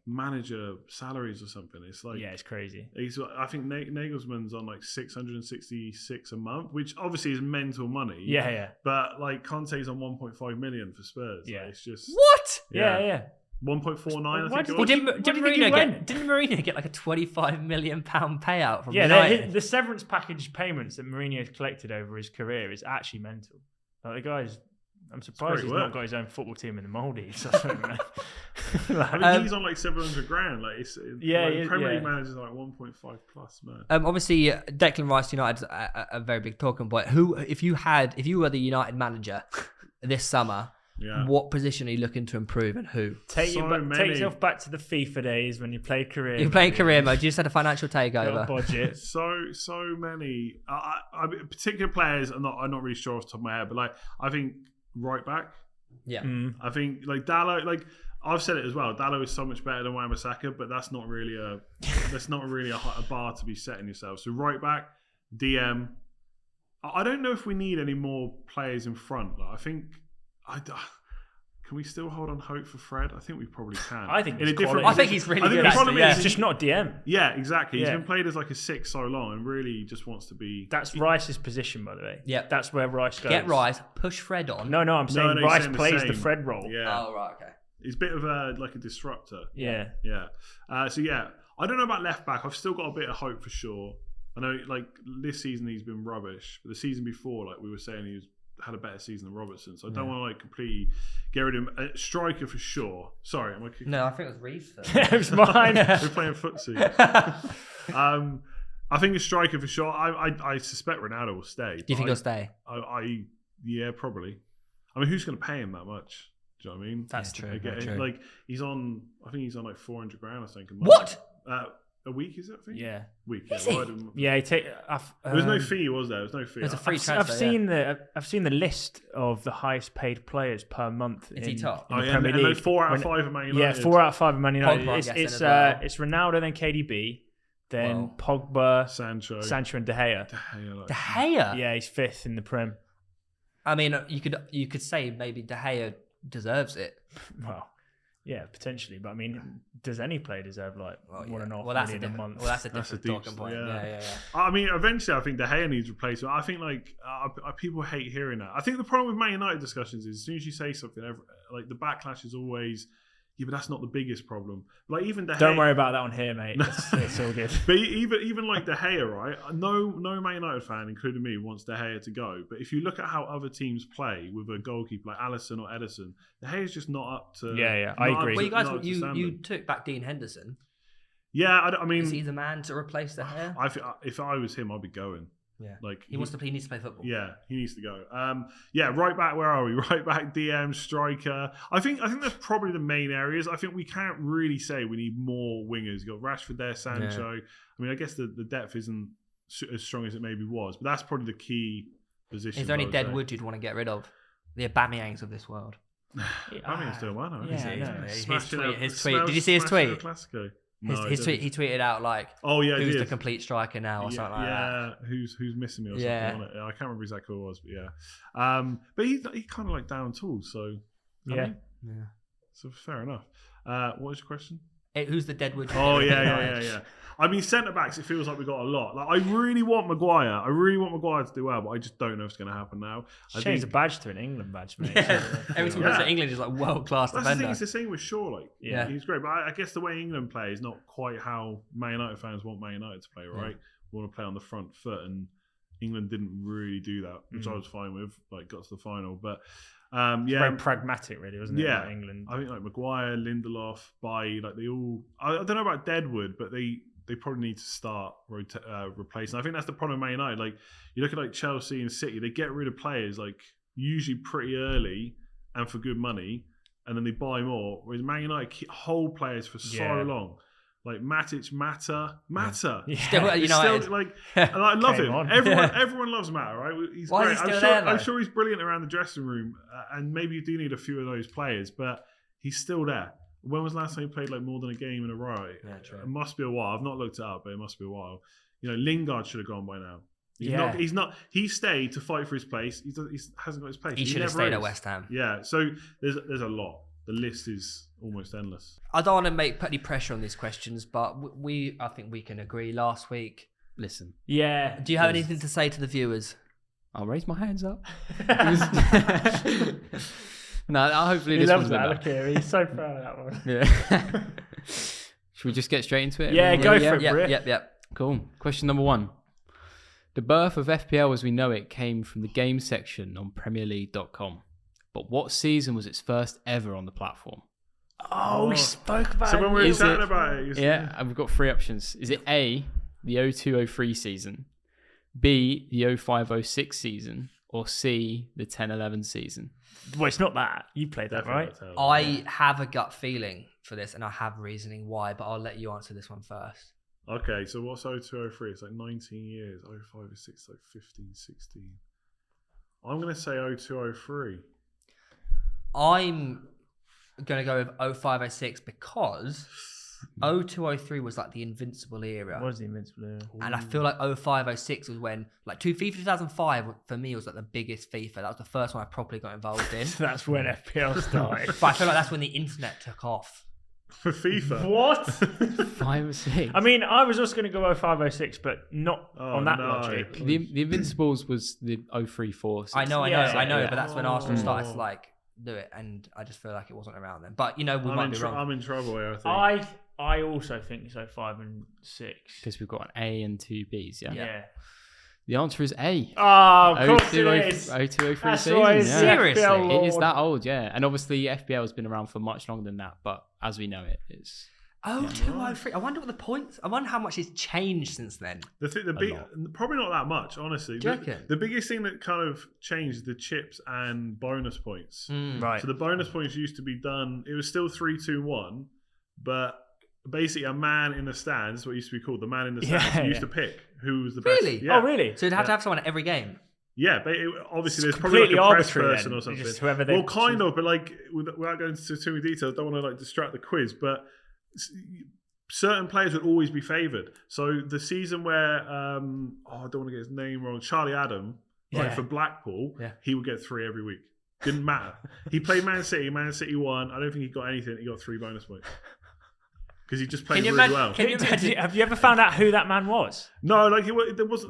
manager salaries or something. It's like it's crazy. I think Nagelsmann's on like 666 a month, which obviously is mental money. Yeah. But like Conte's on 1.5 million for Spurs. Yeah, like, it's just what? Yeah. 1.49. I think. Well, didn't Mourinho get like a £25 million payout from United? The severance package payments that Mourinho's collected over his career is actually mental. Like, the guy's. I'm surprised he's not got his own football team in the Maldives. He's on like 700 grand. Like, Premier League managers are like 1.5 plus, man. Obviously, Declan Rice United's a very big talking point. If you were the United manager this summer, what position are you looking to improve and who? Take yourself back to the FIFA days when you played career. You're playing career mode. You just had a financial takeover. Budget. So many. Particular players. I'm not really sure off the top of my head, but like I think. Right back. Yeah. I think like Dalot, like I've said it as well, Dalot is so much better than Wan-Bissaka, but that's not really a bar to be setting yourself. So right back, DM, I don't know if we need any more players in front. Like, I think can we still hold on hope for Fred? I think we probably can. I think in a he's different. quality. I think he's really good. The problem Actually, is He's just not DM. Yeah, exactly. He's Yeah. been played as like a 6 so long, and really just wants to be. That's Rice's position, by the way. Yeah. That's where Rice goes. Get Rice, push Fred on. No, I'm saying he's Rice saying plays the same. Fred role. Yeah. Oh, right, okay. He's a bit of like a disruptor. Yeah. Yeah. So yeah, I don't know about left back. I've still got a bit of hope for sure. I know, like this season he's been rubbish, but the season before, like we were saying, he had a better season than Robertson. So I don't want to like completely get rid of him. Striker for sure. Sorry, am I kicking? No, I think it was Reece. It was mine. We're playing footsie. I think a striker for sure. I suspect Ronaldo will stay. Do you think he'll stay? Yeah, probably. I mean, who's going to pay him that much? Do you know what I mean? That's true. Again, true. like he's on. I think he's on like 400 grand or something. What? A week is it? I think. Yeah. Week. Is Yeah. he? Well, I didn't- Yeah, there was no fee, was there? There was no fee. There's a free I've transfer. I've seen the list of the highest paid players per month. Is he top? in the yeah, Premier and League. 4 out of When- 5 are Man United. Yeah, 4 out of 5 are Man United. Pogba, It's I'm guessing, as well. it's Ronaldo, then KDB, then Wow. Pogba, Sancho, and De Gea. De Gea, like- De Gea. Yeah, he's 5th in the Prem. I mean, you could say maybe De Gea deserves it. Well, yeah, potentially. But I mean, does any player deserve like Well, one and a half that's million a month? Well, that's a That's a different deep- talking point. yeah. Yeah. I mean, eventually, I think De Gea needs replacement. I think like people hate hearing that. I think the problem with Man United discussions is as soon as you say something, like the backlash is always, yeah, but that's not the biggest problem. Like even De Gea. Don't worry about that on here, mate. It's all good. But even like De Gea, right? No Man United fan, including me, wants De Gea to go. But if you look at how other teams play with a goalkeeper like Alisson or Edison, De Gea's just not up to. Yeah, I not up agree. to- Well, you guys, not up to you standard. took back Dean Henderson. Yeah, I mean, Is he the man to replace De Gea? if I was him, I'd be going. Yeah. Like He needs to play football. Yeah, he needs to go. Yeah, right back. Where are we? Right back, DM, striker. I think that's probably the main areas. I think we can't really say we need more wingers. You got Rashford there, Sancho. I mean, I guess the depth isn't as strong as it maybe was, but that's probably the key position. Is there any dead wood you'd want to get rid of? The Aubameyangs of this world. I mean, it's still one. Aren't Yeah, they? no. His tweet. Did you see his tweet? Classico. His tweet. He tweeted out like, Oh yeah, "Who's I the did. complete striker now?" or something like that. Yeah, who's missing me or Yeah. something on it. I can't remember exactly who it was, but yeah. But he kind of like down tools, so Yeah. So fair enough. What was your question? Who's the dead wood? Oh yeah. I mean, centre backs. It feels like we got a lot. Like I really want Maguire. I really want Maguire to do well, but I just don't know if it's going to happen now. Change the badge to an England badge, mate. Every time we go to England, is like world class That's the thing. defender. It's the same with Shaw. Like, Yeah. he's great, but I guess the way England play is not quite how Man United fans want Man United to play. Right? We want to play on the front foot, and England didn't really do that, which I was fine with. Like, got to the final, but yeah, Very pragmatic, really, wasn't it? Yeah. Like England. I think like Maguire, Lindelof, Bailly, like they all. I don't know about Deadwood, but they probably need to start replacing. I think that's the problem with Man United. Like you look at like Chelsea and City, they get rid of players like usually pretty early and for good money, and then they buy more. Whereas Man United hold players for so long. Like Matic, Mata. Yeah. Still, He's United. still, like, and I love Came him. on. Everyone loves Mata, right? He's Why great. is he still there, though? I'm sure he's brilliant around the dressing room, and maybe you do need a few of those players, but he's still there. When was the last time he played like more than a game in a row? Yeah, true. It must be a while. I've not looked it up, but it must be a while. You know, Lingard should have gone by now. He's not. He stayed to fight for his place. He hasn't got his place. He should have never stayed is. at West Ham. Yeah. So there's a lot. The list is almost endless. I don't want to put any pressure on these questions, but I think we can agree. Last week, Listen, Yeah. do you have anything to say to the viewers? I'll raise my hands up. No, hopefully He this loves one's a that. bit Look here. He's so proud of that one. better. Yeah. Should we just get straight into it? Yeah, go for it, Brit. Yep. Cool. Question number 1. The birth of FPL as we know it came from the game section on PremierLeague.com. But what season was its first ever on the platform? Oh, we spoke about So it. when we were Is chatting it- about it, you Yeah, and we've got 3 options. Is it A, the 02-03 season, B, the 05-06 season, or C, the 10-11 season? Well, it's not that. You played that, right? I have a gut feeling for this, and I have reasoning why, but I'll let you answer this one first. Okay, so what's 0203? It's like 19 years. 0506, like 15, 16. I'm going to say 0203. I'm going to go with 05-06 because 0203 was like the invincible era. Was the invincible era. And I feel like 0506 was when, like, FIFA 2005 for me was like the biggest FIFA. That was the first one I properly got involved in. So that's when FPL started. But I feel like that's when the internet took off. For FIFA. What? 5 or 6. I mean, I was also going to go 0506, but not on that logic. The Invincibles was the 034. I know, Yeah. but that's when Arsenal started to like do it, and I just feel like it wasn't around then. But we might be wrong. I'm in trouble here, I think. I also think so. 5 and 6. Because we've got an A and 2 Bs, yeah? Yeah. The answer is A. Oh, of course it 0203 is. 0203 That's season. why it's yeah. Seriously? FPL It is Lord. that old, yeah. And obviously FPL has been around for much longer than that, but as we know it, it's... 0203. I wonder what the points. I wonder how much has changed since then. Probably not that much, honestly. Do you reckon? The biggest thing that kind of changed is the chips and bonus points. Right. So the bonus points used to be done. It was still 3-2-1, but basically a man in the stands, what used to be called the man in the stands, used to pick who was the best. Really? Yeah. Oh, really? So you'd have to have someone at every game. Yeah, but obviously It's there's probably like a completely press arbitrary person then. or something. Just whoever they Well, kind choose. of, but like without going into too many details, I don't want to like distract the quiz, but certain players would always be favoured. So the season where I don't want to get his name wrong, Charlie Adam, for Blackpool, he would get 3 every week. Didn't matter. He played Man City won. I don't think he got anything. He got 3 bonus points. Because he just played really well. Have you ever found out who that man was? No, like it was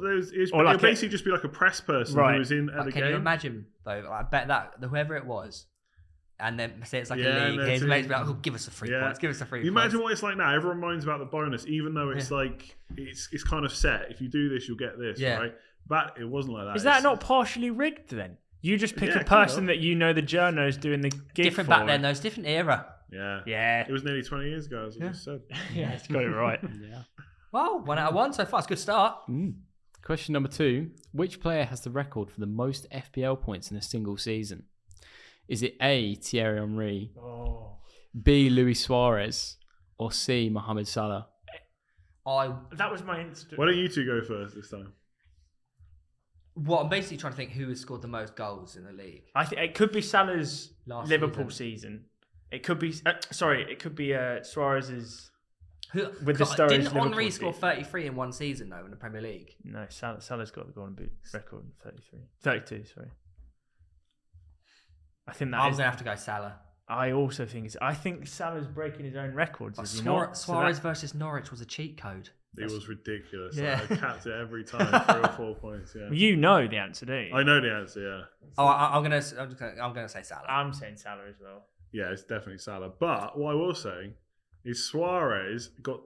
like basically just be like a press person who was in at the game. Can you imagine though? I bet that whoever it was, and then say it's like Yeah, a league. and His then mates be like, "Oh, give us a free points. Give us a free You points." imagine what it's like now. Everyone minds about the bonus, even though it's like it's kind of set. If you do this, you'll get this, right? But it wasn't like that. Is that not partially rigged then? You just pick a person that you know the journo's doing the gig different for. back then? Though it's different era. Yeah. It was nearly 20 years ago, as I just said. Yeah, it's got it right. Yeah. Well, 1 out of 1 so far. It's a good start. Question number 2. Which player has the record for the most FPL points in a single season? Is it A, Thierry Henry, B, Luis Suarez, or C, Mohamed Salah? That was my instant. Why don't you two go first this time? What I'm basically trying to think who has scored the most goals in the league. I think it could be Salah's Last Liverpool season. It could be it could be Suarez's with the Stories Didn't Liverpool Henry score season. 33 in one season though in the Premier League? No, Salah's got the golden boot record 32, sorry. I think I'm gonna have to go Salah. I also think I think Salah's breaking his own records. Is he not? Suarez versus Norwich was a cheat code. It was ridiculous. Yeah. I capped it every time, 3 or 4 points. Yeah. You know the answer, don't you? I know the answer. Yeah. Oh, I'm gonna say Salah. I'm saying Salah as well. Yeah, it's definitely Salah. But what I will say is Suarez got.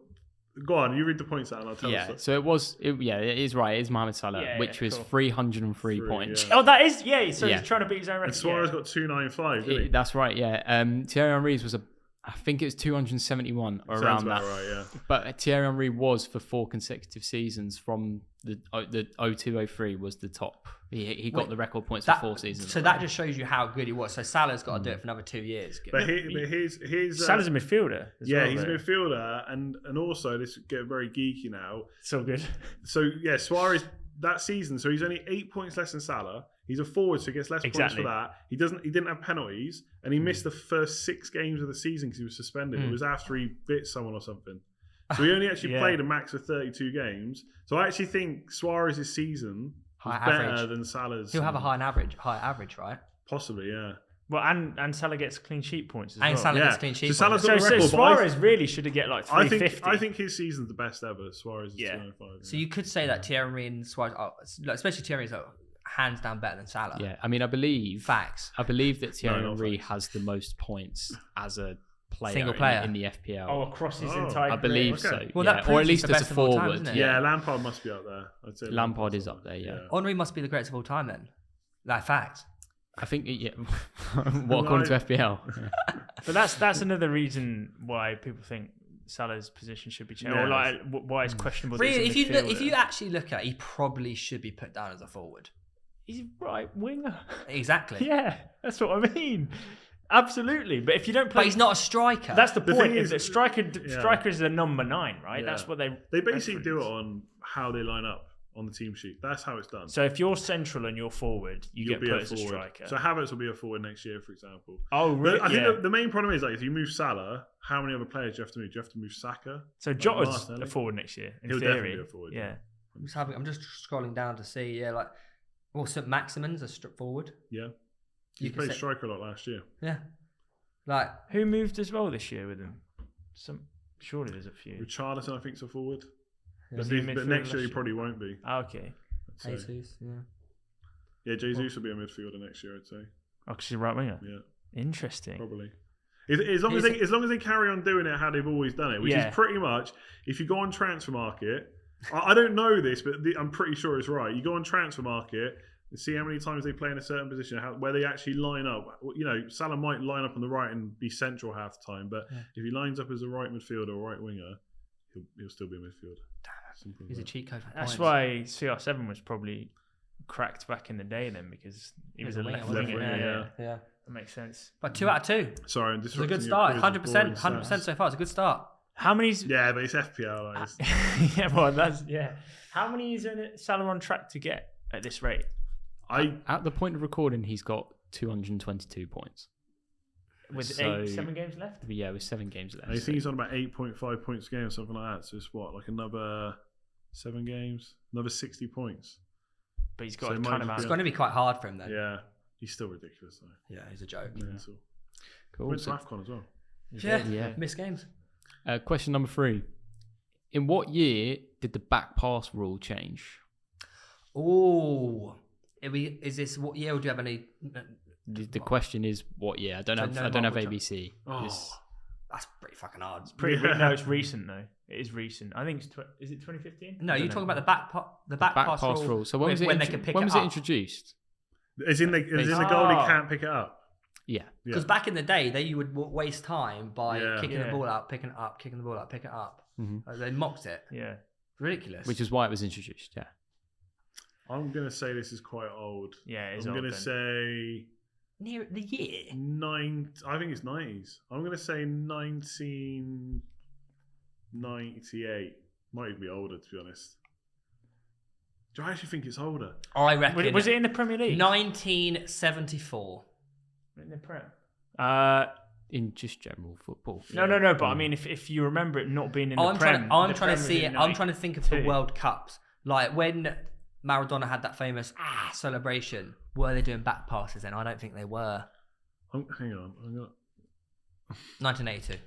Go on, you read the points out and I'll tell you. So it is right. It is Mohamed Salah, which was 303 points. Oh, that is, so Yeah. he's trying to beat his own record. And Suarez got 295, didn't he? That's right, yeah. Thierry Henry's was I think it was 271 or Sounds around about that. right, yeah. But Thierry Henry was for 4 consecutive seasons from the 02-03 was the top. He got the record points for 4 seasons. So that just shows you how good he was. So Salah's got to do it for another 2 years. But here's Salah's a midfielder. He's a midfielder, and also this get very geeky now. So good. So Suarez that season. So he's only 8 points less than Salah. He's a forward, so he gets less points for that. He didn't have penalties, and he missed the first 6 games of the season because he was suspended. It was after he bit someone or something. So he only actually played a max of 32 games. So I actually think Suarez's season was better than Salah's. He'll have a high average, right? Possibly, yeah. Well, and Salah gets clean sheet points as well. And Salah gets clean sheet So points. Salah's got the record, Suarez really should have get like 350. I think his season's the best ever. Suarez is 205. So you could say that Thierry and Suarez, especially Thierry, is hands down better than Salah. Yeah, I mean, I believe that Thierry Henry facts. has the most points as a player, Single player. in the FPL. Oh, across his entire I believe career. so. Well, yeah. that Or proves at least he's the as a best of all time, forward. isn't it? Yeah, Lampard must be up there. I'd say Lampard is up there, yeah. Henry must be the greatest of all time then. Like fact. I think, what according to FPL? But that's another reason why people think Salah's position should be changed, or like why it's questionable. that Really, he's a if you midfielder. actually look at it, he probably should be put down as a forward. He's a right winger. Exactly. Yeah, that's what I mean. Absolutely, but if you don't play, But he's not a striker. that's the point. thing Is is- that striker is the number 9, right? Yeah. That's what they They basically reference. do it on how they line up. on the team sheet. That's how it's done. So if you're central and you're forward, you'll get put as a striker. So Havertz will be a forward next year, for example. Oh, really? I think the main problem is like if you move Salah, how many other players do you have to move? Do you have to move Saka? So Jota's a forward next year. In He'll theory. definitely be a forward. Yeah. I'm just scrolling down to see. Yeah, like St. Maximin's a forward. Yeah. He played striker a lot last year. Yeah. Like who moved as well this year with him? Surely there's a few. Richarlison, I think, is a forward. Yeah. But next year he probably won't be. Okay. So. Jesus, yeah. Yeah, Jesus will be a midfielder next year, I'd say. Oh, because he's a right winger. Yeah. Interesting. Probably. As long as they carry on doing it how they've always done it, which is pretty much, if you go on Transfer Market, I don't know this, but I'm pretty sure it's right. You go on Transfer Market and see how many times they play in a certain position, where they actually line up. You know, Salah might line up on the right and be central half the time, but if he lines up as a right midfielder or right winger, he'll still be a midfielder. Damn it. He's a cheat code for That's points. why CR7 was probably cracked back in the day then, because he was a left winger. Yeah. That makes sense. But 2 out of 2. Sorry, It's a good start. 100% so far. It's a good start. How many? Yeah, but it's FPL. How many is Salah on track to get at this rate? At the point of recording, he's got 222 points. With 7 games left? Yeah, with 7 games left. I think he's on about 8.5 points a game or something like that. So it's like another 7 games, another 60 points. But he's got a ton of. It's going to be quite hard for him then. Yeah, he's still ridiculous though. Yeah, he's a joke. Yeah. Cool. Went to AFCON as well. Yeah. Missed games. Question number 3. In what year did the back pass rule change? Oh, is this what year? Or do you have any? The question is what year? I don't have ABC. Oh, that's pretty fucking hard. No, it's recent though. It is recent. I think is it 2015? No, you're talking about the back pass rule. So when was it introduced? As in the goalie can't pick it up. Yeah. Because back in the day, you would waste time by kicking the ball out, picking it up, kicking the ball out, pick it up. Mm-hmm. They mocked it. Yeah. Ridiculous. Which is why it was introduced. Yeah. I'm gonna say this is quite old. Yeah, it is. I'm gonna say near the year. I think it's 90s. I'm gonna say 1998. Might even be older, to be honest. Do I actually think it's older? I reckon. Was it in the Premier League? 1974. In the Prem. In just general football. No. But I mean, if you remember it not being in the Prem, I'm trying to see it. I'm trying to think of the World Cups, like when Maradona had that famous celebration. Were they doing back passes then? I don't think they were. Hang on. 1982.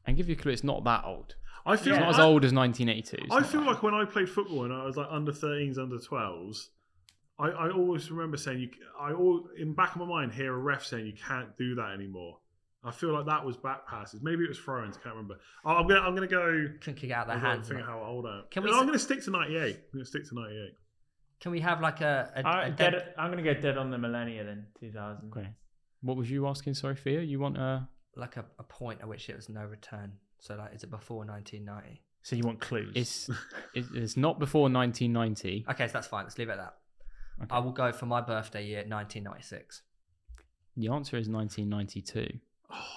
And give you a clue, it's not that old. I feel it's not as old as 1982. I feel like when I played football and I was like under 13s, under 12s, I always remember saying in back of my mind hear a ref saying you can't do that anymore. I feel like that was back passes. Maybe it was throw-ins. Can't remember. I'm gonna go. Couldn't kick out their hands. Think how old I am. I'm gonna stick to 98. I'm gonna stick to 98. Can we have like a I'm gonna go dead on the millennia then. 2000. Okay. What was you asking? Sorry, Theo. You want like a point at which it was no return. So like, is it before 1990? So you want clues? It's not before 1990. Okay, so that's fine. Let's leave it at that. Okay. I will go for my birthday year, 1996. The answer is 1992.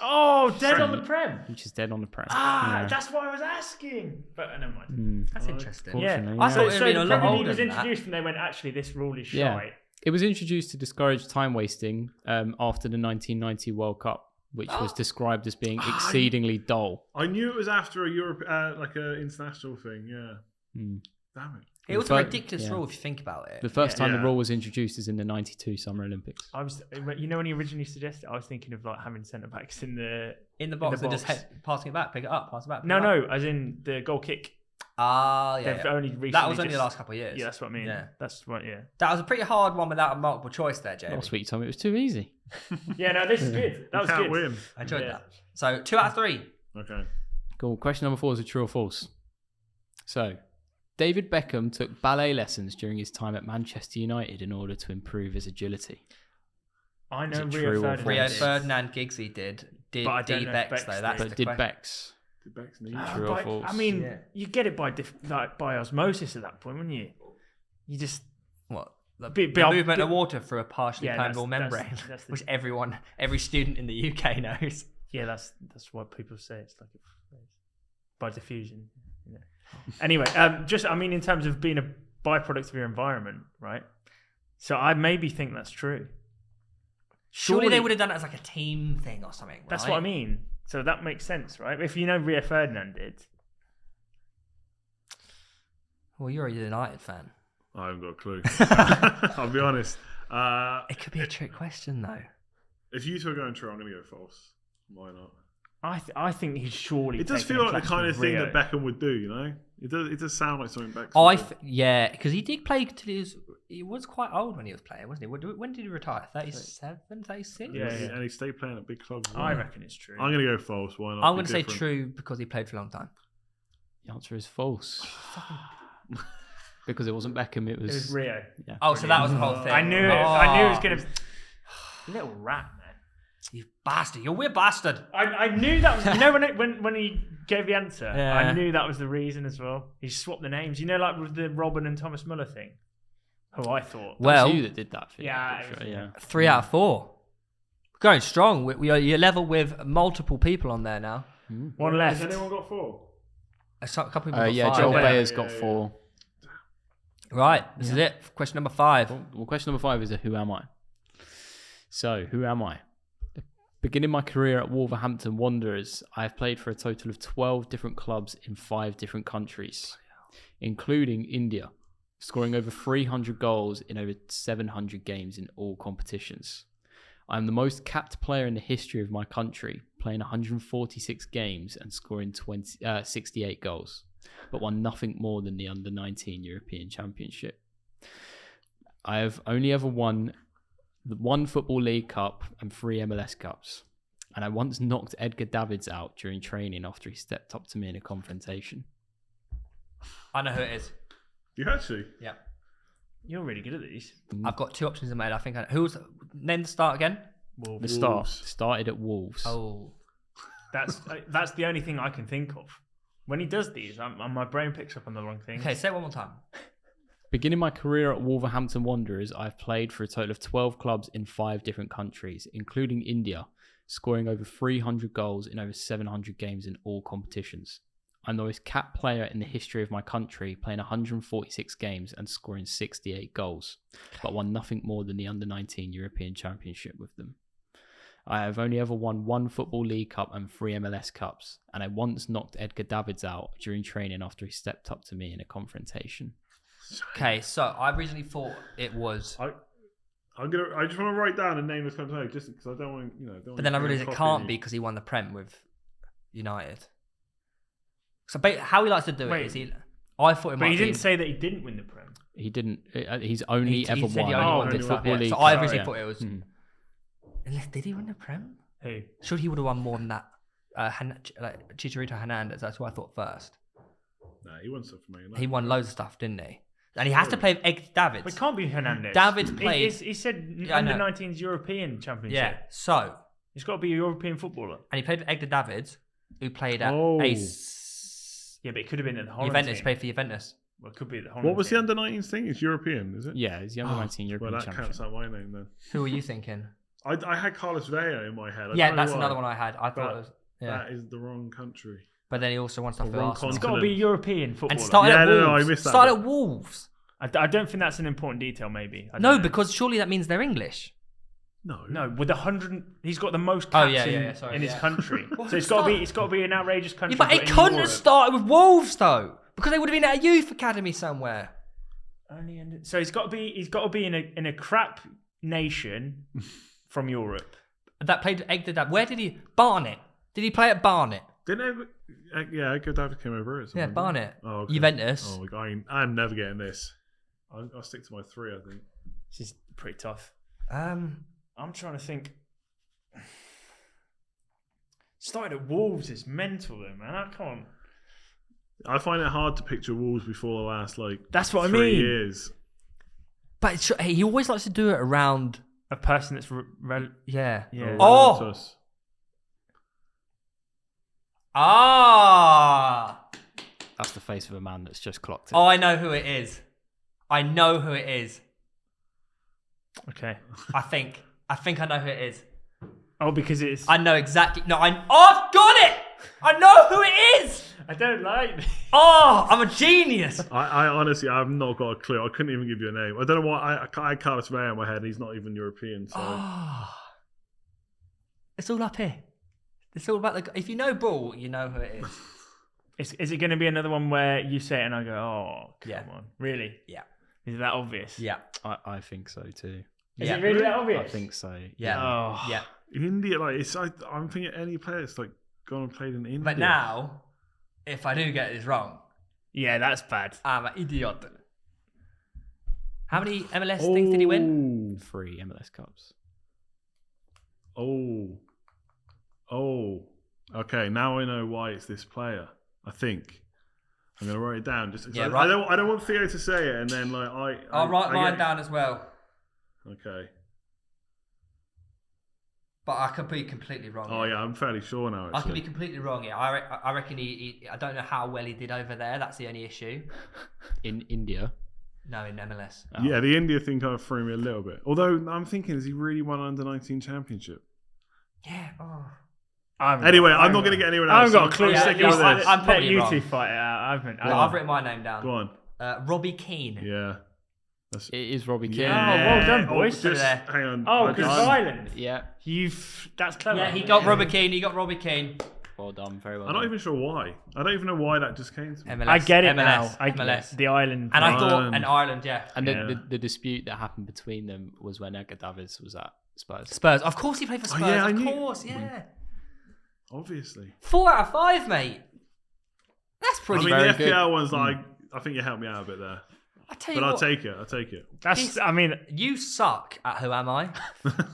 Oh, dead on the Prem. Which is dead on the Prem. That's why I was asking. But never mind. That's interesting. Yeah. I thought it would have been a lot Premier League older was than introduced and they went, actually, this rule is shite. Yeah. It was introduced to discourage time wasting after the 1990 World Cup, which was described as being exceedingly dull. I knew it was after a Europe, like an international thing. Yeah. Damn it. It was a ridiculous rule if you think about it. The first time the rule was introduced is in the 92 Summer Olympics. I was, when he originally suggested, I was thinking of like having centre backs in the box and just passing it back, pick it up, pass it back. No, as in the goal kick. They've only recently that was only the last couple of years. Yeah, that's what I mean. Yeah, that's what. Yeah, that was a pretty hard one without a multiple choice there, Jamie. Last week you told me it was too easy. Yeah, no, this is good. That was good. Win. I enjoyed that. So 2 out of 3. Okay. Cool. Question number 4 is a true or false. So, David Beckham took ballet lessons during his time at Manchester United in order to improve his agility. I know Rio Ferdinand Giggsy did but I don't know Bex Bex though. That's but the did question. Bex? Did Bex need True or false? I mean, you get it by osmosis at that point, wouldn't you? You just the movement of water through a partially permeable membrane, which every student in the UK knows. Yeah, that's what people say. It's like by diffusion. You know. Anyway, in terms of being byproduct of your environment, right? So I maybe think that's true. Surely they would have done it as like a team thing or something, right? That's what I mean. So that makes sense, right? If you know Rio Ferdinand did. Well, you're a United fan. I haven't got a clue. I'll be honest. It could be a trick question, though. If you two are going true, I'm going to go false. Why not? I think he's surely. It does taken feel a like the clash kind with of thing Rio. that Beckham would do, you know? It does sound like something Beckham would do. Yeah, because he did play till he was quite old when he was playing, wasn't he? When did he retire? 37, 36? Yeah. And he stayed playing at big clubs. as well. I reckon it's true. I'm going to go false. Why not? I'm Be going to say different. true because he played for a long time. The answer is false. Because it wasn't Beckham, it It was was... Rio. Yeah. Oh, so that was the whole thing. I knew it. Oh. I knew it was going to. Little rat, man. You bastard. You're a weird bastard. I knew that was. You know when he gave the answer, Yeah. I knew that was the reason as well. He swapped the names. You know, like with the Robin and Thomas Muller thing. Who I thought. Well, That was you that did that. For Yeah, you, sure, yeah. 3 out of 4. Going strong. You're level with multiple people on there now. One left. Has anyone got 4? A couple people got Yeah, 5. Joel Yeah. Bayer's got 4. Right, this is it. Question number 5. Well, question number 5 is who am I? So, who am I? Beginning my career at Wolverhampton Wanderers, I have played for a total of 12 different clubs in 5 different countries, including India, scoring over 300 goals in over 700 games in all competitions. I am the most capped player in the history of my country, playing 146 games and scoring 68 goals, but won nothing more than the Under-19 European Championship. I have only ever won the 1 Football League Cup and 3 MLS Cups, and I once knocked Edgar Davids out during training after he stepped up to me in a confrontation. I know who it is. You actually? Yeah. You're really good at these. I've got 2 options in my head. I think who's name the start again? The start started at Wolves. Oh, That's the only thing I can think of. When he does these, my brain picks up on the wrong thing. okay. Say it one more time. Beginning my career at Wolverhampton Wanderers, I've played for a total of 12 clubs in 5 different countries, including India, scoring over 300 goals in over 700 games in all competitions. I'm the most capped player in the history of my country, playing 146 games and scoring 68 goals, but won nothing more than the Under-19 European Championship with them. I have only ever won 1 Football League Cup and 3 MLS Cups, and I once knocked Edgar Davids out during training after he stepped up to me in a confrontation. Okay, so I originally thought it was, I just want to write down a name that's come to me, just because I don't want, but then I realised it can't be because he won the Prem with United. So how he likes to do it is I thought it might But he be. didn't say that he didn't win the Prem. He didn't. He's only He ever said he won only won the this Football one. League. So I Cup. originally Yeah. thought it was. Unless did he win the Prem? Who? Sure, he would have won more than that. Chicharito Hernandez. That's what I thought first. Nah, he won stuff for me. He won loads of stuff, didn't he? And he has to play with Edgar Davids. But it can't be Hernandez. Davids played. He said Yeah, I know. Under-19's European Championship. Yeah. So, He's got to be a European footballer. and he played with Edgar Davids, who played at Oh. Yeah, but it could have been at the Holland Juventus. team. Played for Juventus. Well, it could be at the Holland What was the team. under-19s thing? It's European, is it? Yeah, he's the Under-19 European Well, that champion. counts out my name then. Who were you thinking? I had Carlos Vela in my head. I Yeah, don't know that's why. another one I had. I thought But it was. Yeah. That is the wrong country. But then he also won stuff The for wrong Arsenal. It's got to be a European footballer. And started Yeah, at no, Wolves. I missed that Started bit. at Wolves. I don't think that's an important detail. Maybe. I don't No, know. because surely that means they're English. No. with 100, he's got the most Oh, caps yeah, sorry, in his yeah. country. Well, So who it's got to be an outrageous country. Yeah, but it in couldn't have Europe. started with Wolves though, because they would have been at a youth academy somewhere. So he's got to be in a crap nation from Europe. That played Edgar Davids. Where did he? Barnet. Did he play at Barnet? Didn't Edgar Davids came over it. Yeah, Barnet. Oh, okay. Juventus. Oh, I'm never getting this. I'll stick to my 3, I think. This is pretty tough. Um, I'm trying to think. Started at Wolves is mental though, man. I can't. I find it hard to picture Wolves before the last That's what I 3 mean. years. but he always likes to do it around. A person that's Yeah. yeah. Oh! Juventus. Ah! That's the face of a man that's just clocked it. Oh, I know who it is. I know who it is. Okay. I think I know who it is. Oh, because it's. I know exactly. No, I've got it. I know who it is. I don't like this. Oh, I'm a genius. I honestly, I've not got a clue. I couldn't even give you a name. I don't know why. I had Carlos Vela in my head, and he's not even European. So Oh. It's all up here. It's all about if you know ball, you know who it is. Is it going to be another one where you say it and I go, oh, come Yeah. on. Really? Yeah. Is it that obvious? Yeah. I think so too. Is it really that obvious? I think so. Yeah. Oh. Yeah. India, I'm thinking any player that's like gone and played in India. But now, if I do get this wrong, Yeah, that's bad. I'm an idiot. How many MLS things did he win? 3 MLS Cups. Oh. Okay, now I know why it's this player. I think I'm gonna write it down. Yeah, I don't want Theo to say it, and then I'll write mine down as well. Okay. But I could be completely wrong. Oh yeah, I'm fairly sure now. I Actually. could be completely wrong. Yeah, I reckon I don't know how well he did over there. That's the only issue. In India. No, in MLS. Oh. Yeah, the India thing kind of threw me a little bit. Although I'm thinking, has he really won an under-19 championship? Yeah. Oh. Anyway, I'm not going to get anyone else. I haven't got a clue. Yeah, sticking with this. I'm Let probably you wrong. two fight it out. I've written my name down. Go on. Robbie Keane. Yeah. It is Robbie Keane. Yeah. well done, boys. Just, There. hang on. Oh, I because just- of Ireland. Yeah. That's clever. Yeah, he got Robbie Keane. Well done. Very well I'm done. not even sure why. I don't even know why that just came to me. MLS. I get it MLS, now. I MLS. the Ireland. And I thought, Ireland. Ireland, yeah. And Yeah. the dispute that happened between them was when Edgar Davids was at Spurs. Spurs. Of course he played for Spurs. yeah, I of knew- course, yeah. Obviously. 4 out of 5, mate. That's I pretty mean, very the good. FPL one's like, I think you helped me out a bit there. I tell you But I'll what, take it. That's. I mean, you suck at Who Am I?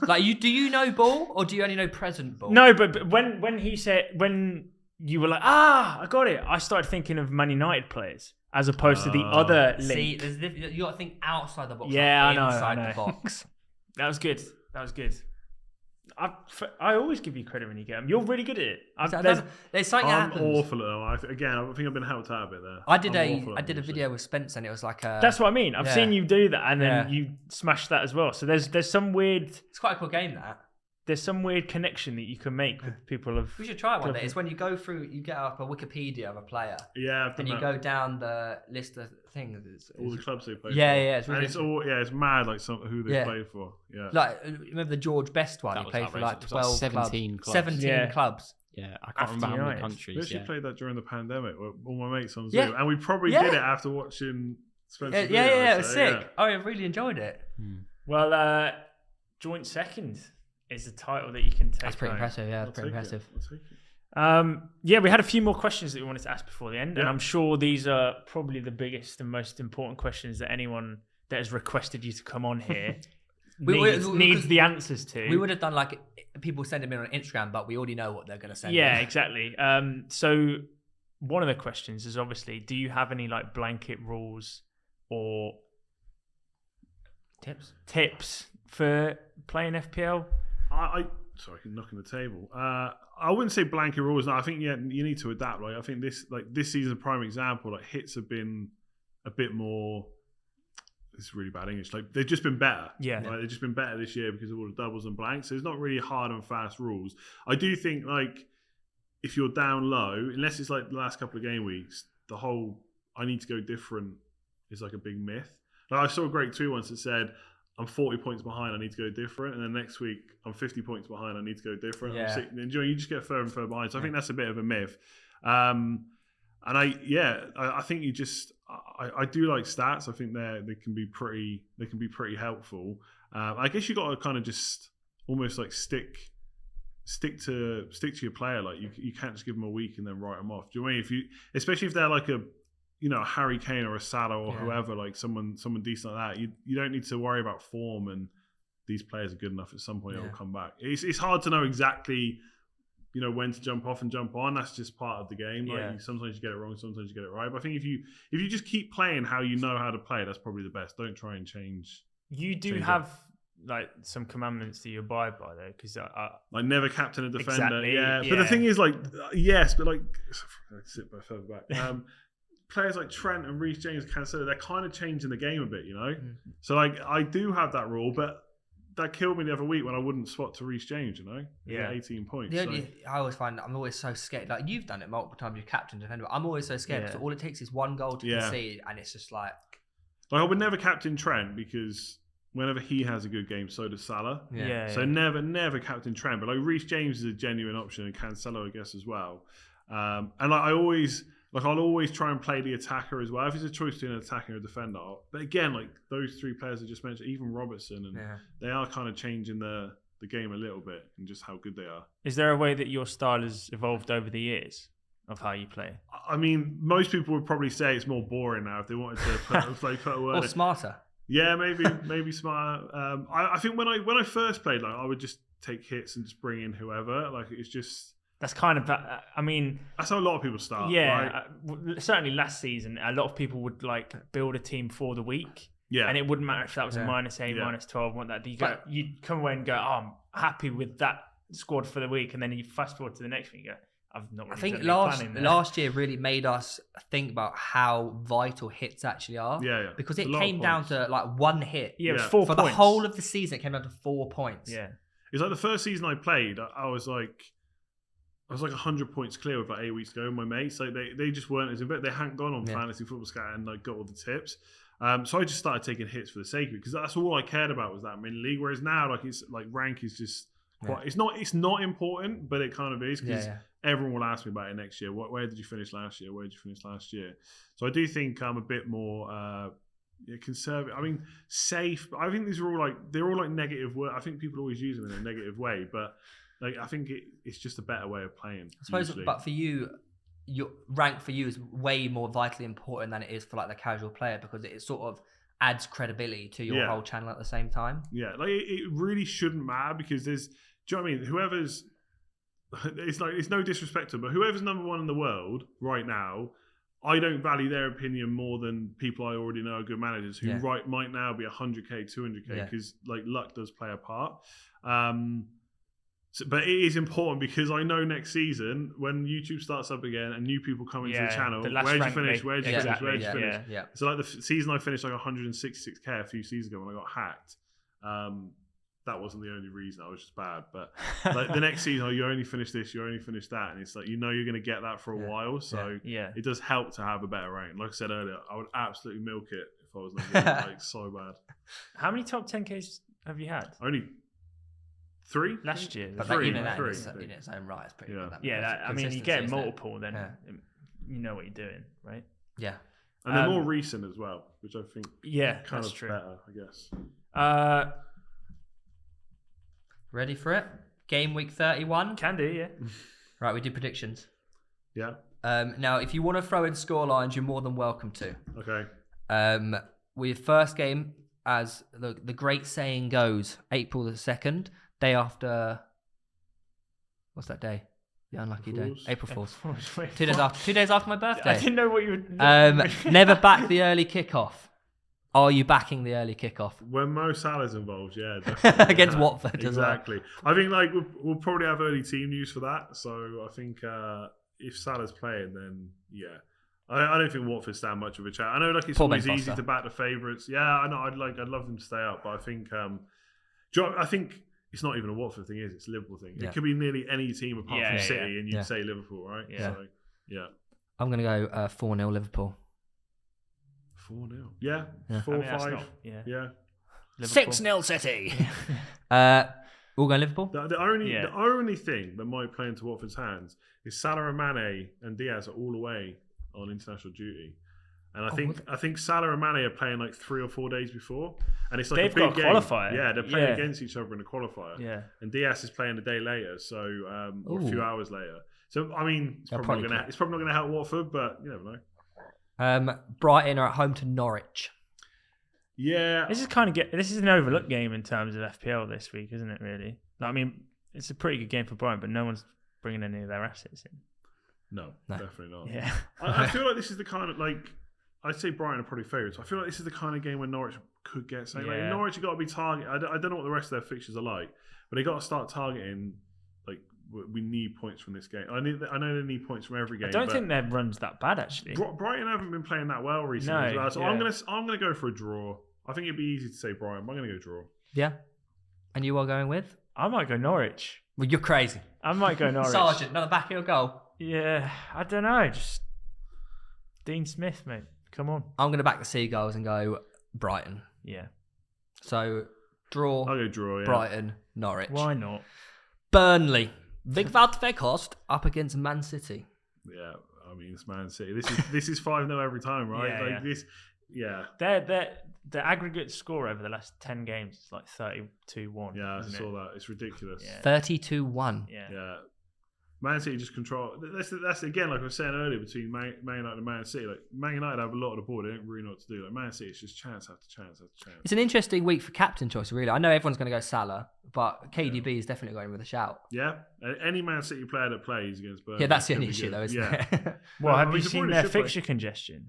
Do you know ball or do you only know present ball? no, but when he said when you were like, I got it. I started thinking of Man United players as opposed to the other See, link. you got to think outside the box. Yeah, not I know, Inside I know. the box. That was good. I always give you credit when you get them. You're really good at it. There's something that I'm happens. awful at them. Again, I think I've been helped out a bit there. I did I'm awful a at them, video with Spence and it was like a. That's what I mean. I've Yeah. seen you do that, and then Yeah. you smash that as well. So there's some weird It's quite a cool game that. connection that you can make with people of. We should try it one day. It's when you go through, you get up a Wikipedia of a player, Yeah, I've done and you that. go down the list of things. All the clubs they play Yeah, for. yeah, it's really and it's all it's mad like who they Yeah. played for. Yeah. Like remember the George Best one? That He was played for like outrageous. It was 12 like 17 clubs. clubs. 17 Yeah. clubs. Yeah, I can't After remember how many United. We countries. actually Yeah. played that during the pandemic with all my mates on Yeah. Zoom. And we probably Yeah. did it after watching Spencer's Yeah, video, it was so, sick. yeah. Oh, I really enjoyed it. Well, joint second is the title that you can take. That's pretty home. impressive. Yeah, I'll that's pretty take it. impressive. I'll take it. Yeah, we had a few more questions that we wanted to ask before the end, and Yeah. I'm sure these are probably the biggest and most important questions that anyone that has requested you to come on here needs the answers to. We would have done like people send them in on Instagram, but we already know what they're going to send. Yeah, in. exactly. So one of the questions is obviously, do you have any like blanket rules or tips for playing FPL? Sorry, I can knock on the table. I wouldn't say blanket rules. No, I think you need to adapt. Like I think this season, prime example. Like hits have been a bit more. This is really bad English. Like they've just been better. Yeah. Like, they've just been better this year because of all the doubles and blanks. So it's not really hard and fast rules. I do think like if you're down low, unless it's like the last couple of game weeks, the whole I need to go different is like a big myth. Like I saw a great tweet once that said, I'm 40 points behind, I need to go different. And then next week, I'm 50 points behind, I need to go different. Yeah. And you just get further and further behind. So I think that's a bit of a myth. And I think you just, I do like stats. I think they can be pretty helpful. I guess you got to kind of just almost like stick to your player. Like you can't just give them a week and then write them off. Do you know what I mean? Especially if they're like a Harry Kane or a Salah or whoever, like someone decent like that, you don't need to worry about form, and these players are good enough at some point it will come back. It's hard to know exactly, when to jump off and jump on. That's just part of the game. Like sometimes you get it wrong, sometimes you get it right. But I think if you just keep playing how you know how to play, that's probably the best. Don't try and change. You do have like some commandments that you abide by though, because like never captain a defender. Exactly, yeah. But the thing is, like, yes, but like, sit further back. Players like Trent and Reece James and Cancelo, they're kind of changing the game a bit, So like I do have that rule, but that killed me the other week when I wouldn't swap to Reece James. You know, he Yeah. got 18 points. I always find I'm always so scared. Like you've done it multiple times, you've captained defender. I'm always so scared because all it takes is one goal to concede, and it's just like I would never captain Trent because whenever he has a good game, so does Salah. So never captain Trent. But like Reece James is a genuine option, and Cancelo, I guess, as well. And like I'll always try and play the attacker as well. If it's a choice between an attacker and a defender, but again, like those three players I just mentioned, even Robertson, and they are kind of changing the game a little bit and just how good they are. Is there a way that your style has evolved over the years of how you play? I mean, most people would probably say it's more boring now if they wanted to put a word. Or smarter. Yeah, maybe smarter. I think when I first played, like I would just take hits and just bring in whoever. Like it's just. That's kind of, I mean... That's how a lot of people start, yeah, right? Certainly last season, a lot of people would like build a team for the week. Yeah. And it wouldn't matter if that was a -8, -12, what that. You'd come away and go, oh, I'm happy with that squad for the week. And then you fast forward to the next week and go, I've not really I think planning there. last year really made us think about how vital hits actually are. Yeah. Because it came down to like one hit. Yeah, it was 4 For points. the whole of the season, it came down to 4 points. Yeah. It's like the first season I played, I was like 100 points clear with like 8 weeks ago with my mates. Like they just weren't as invested. They hadn't gone on Fantasy Football Scout and like got all the tips. So I just started taking hits for the sake of it because that's all I cared about was that mini league. Whereas now, like it's like rank is just quite. It's not important, but it kind of is because everyone will ask me about it next year. Where did you finish last year? Where did you finish last year? So I do think I'm a bit more conservative. I mean, safe. I think these are all they're all negative words. I think people always use them in a negative way, but. Like I think it's just a better way of playing. I suppose, usually. But for you, your rank for you is way more vitally important than it is for like the casual player because it sort of adds credibility to your whole channel at the same time. Yeah, like it really shouldn't matter because there's. Do you know what I mean? Whoever's, it's no disrespect to them, but whoever's number one in the world right now, I don't value their opinion more than people I already know are good managers who might now be 100k, 200k because like luck does play a part. But it is important because I know next season when YouTube starts up again and new people come into the channel, where'd you finish? Where'd you finish? Yeah. So like the season I finished like 166k a few seasons ago when I got hacked. That wasn't the only reason. I was just bad. But like the next season, you only finish this, you only finish that, and it's like you're going to get that for a while. So it does help to have a better rank. Like I said earlier, I would absolutely milk it if I was like so bad. How many top 10Ks have you had? Only 3 last year. But three, that three, in its own right, it's pretty good. I mean, you get multiple, then you know what you're doing, right? Yeah. And they're more recent as well, which I think kind of true. better, I guess. Ready for it? Game week 31? Can do, yeah. Right, we do predictions. Yeah. Now, if you want to throw in scorelines, you're more than welcome to. Okay. We first game, as the great saying goes, April the 2nd, day after. What's that day? The unlucky day. April Fool's. 2 days after my birthday. I didn't know what you were. Never back the early kickoff. Are you backing the early kickoff? When Mo Salah's involved, yeah. Definitely. Against Watford as well. Exactly. I think like we'll probably have early team news for that. So I think if Salah's playing, then yeah. I don't think Watford stand much of a chance. I know like it's always easy to back the favourites. Yeah, I know. I'd love them to stay up, but I think I think it's not even a Watford thing, is it? It's a Liverpool thing. It could be nearly any team apart from City, and you'd say Liverpool, right? Yeah. So, yeah. I'm gonna go 4-0 Liverpool. 4-0. Yeah. 4-5. Yeah. 6-0 City. We'll go Liverpool. The only thing that might play into Watford's hands is Salah and Mane and Diaz are all away on international duty, and I think Salah and Mane are playing like 3 or 4 days before, and it's like they've a big got a qualifier. Yeah, they're playing against each other in a qualifier. Yeah, and Diaz is playing a day later, so or a few hours later. So I mean, it's probably not going to help Watford, but you never know. Brighton are at home to Norwich. Yeah, this is an overlooked game in terms of FPL this week, isn't it? Really, I mean, it's a pretty good game for Brighton, but no one's bringing any of their assets in. No, definitely not. Yeah, I feel like this is the kind of I'd say Brighton are probably favourites. I feel like this is the kind of game where Norwich could get something. Like Norwich have got to be targeted. I don't know what the rest of their fixtures are like, but they got to start targeting. Like we need points from this game. I know they need points from every game. I don't think their run's that bad actually. Brighton haven't been playing that well recently. As well, so I'm gonna go for a draw. I think it'd be easy to say Brighton, but I'm gonna go draw. Yeah. And you are going with? I might go Norwich. Well, you're crazy. I might go Norwich. Sargent, another back heel goal. Yeah, I don't know. Just Dean Smith, mate. Come on. I'm going to back the Seagulls and go Brighton. Yeah. So, draw, I'll go draw, yeah. Brighton, Norwich. Why not? Burnley. Big Veghorst up against Man City. Yeah, I mean, it's Man City. This is 5-0 every time, right? Yeah, like yeah. this, yeah. The aggregate score over the last 10 games is like 32-1. Yeah, I isn't saw it? that. It's ridiculous. Yeah. 32-1. Yeah. Yeah. Man City just control. That's again, like I was saying earlier, between Man United and Man City. Like Man United have a lot of the ball; they don't really know what to do. Like Man City, it's just chance after chance after chance. It's an interesting week for captain choice, really. I know everyone's going to go Salah, but KDB is definitely going with a shout. Yeah, any Man City player that plays against Burnley. Yeah, that's the could only be issue, good. though, isn't Yeah. it? Well, have I you mean, seen De Bruyne their should play. fixture congestion?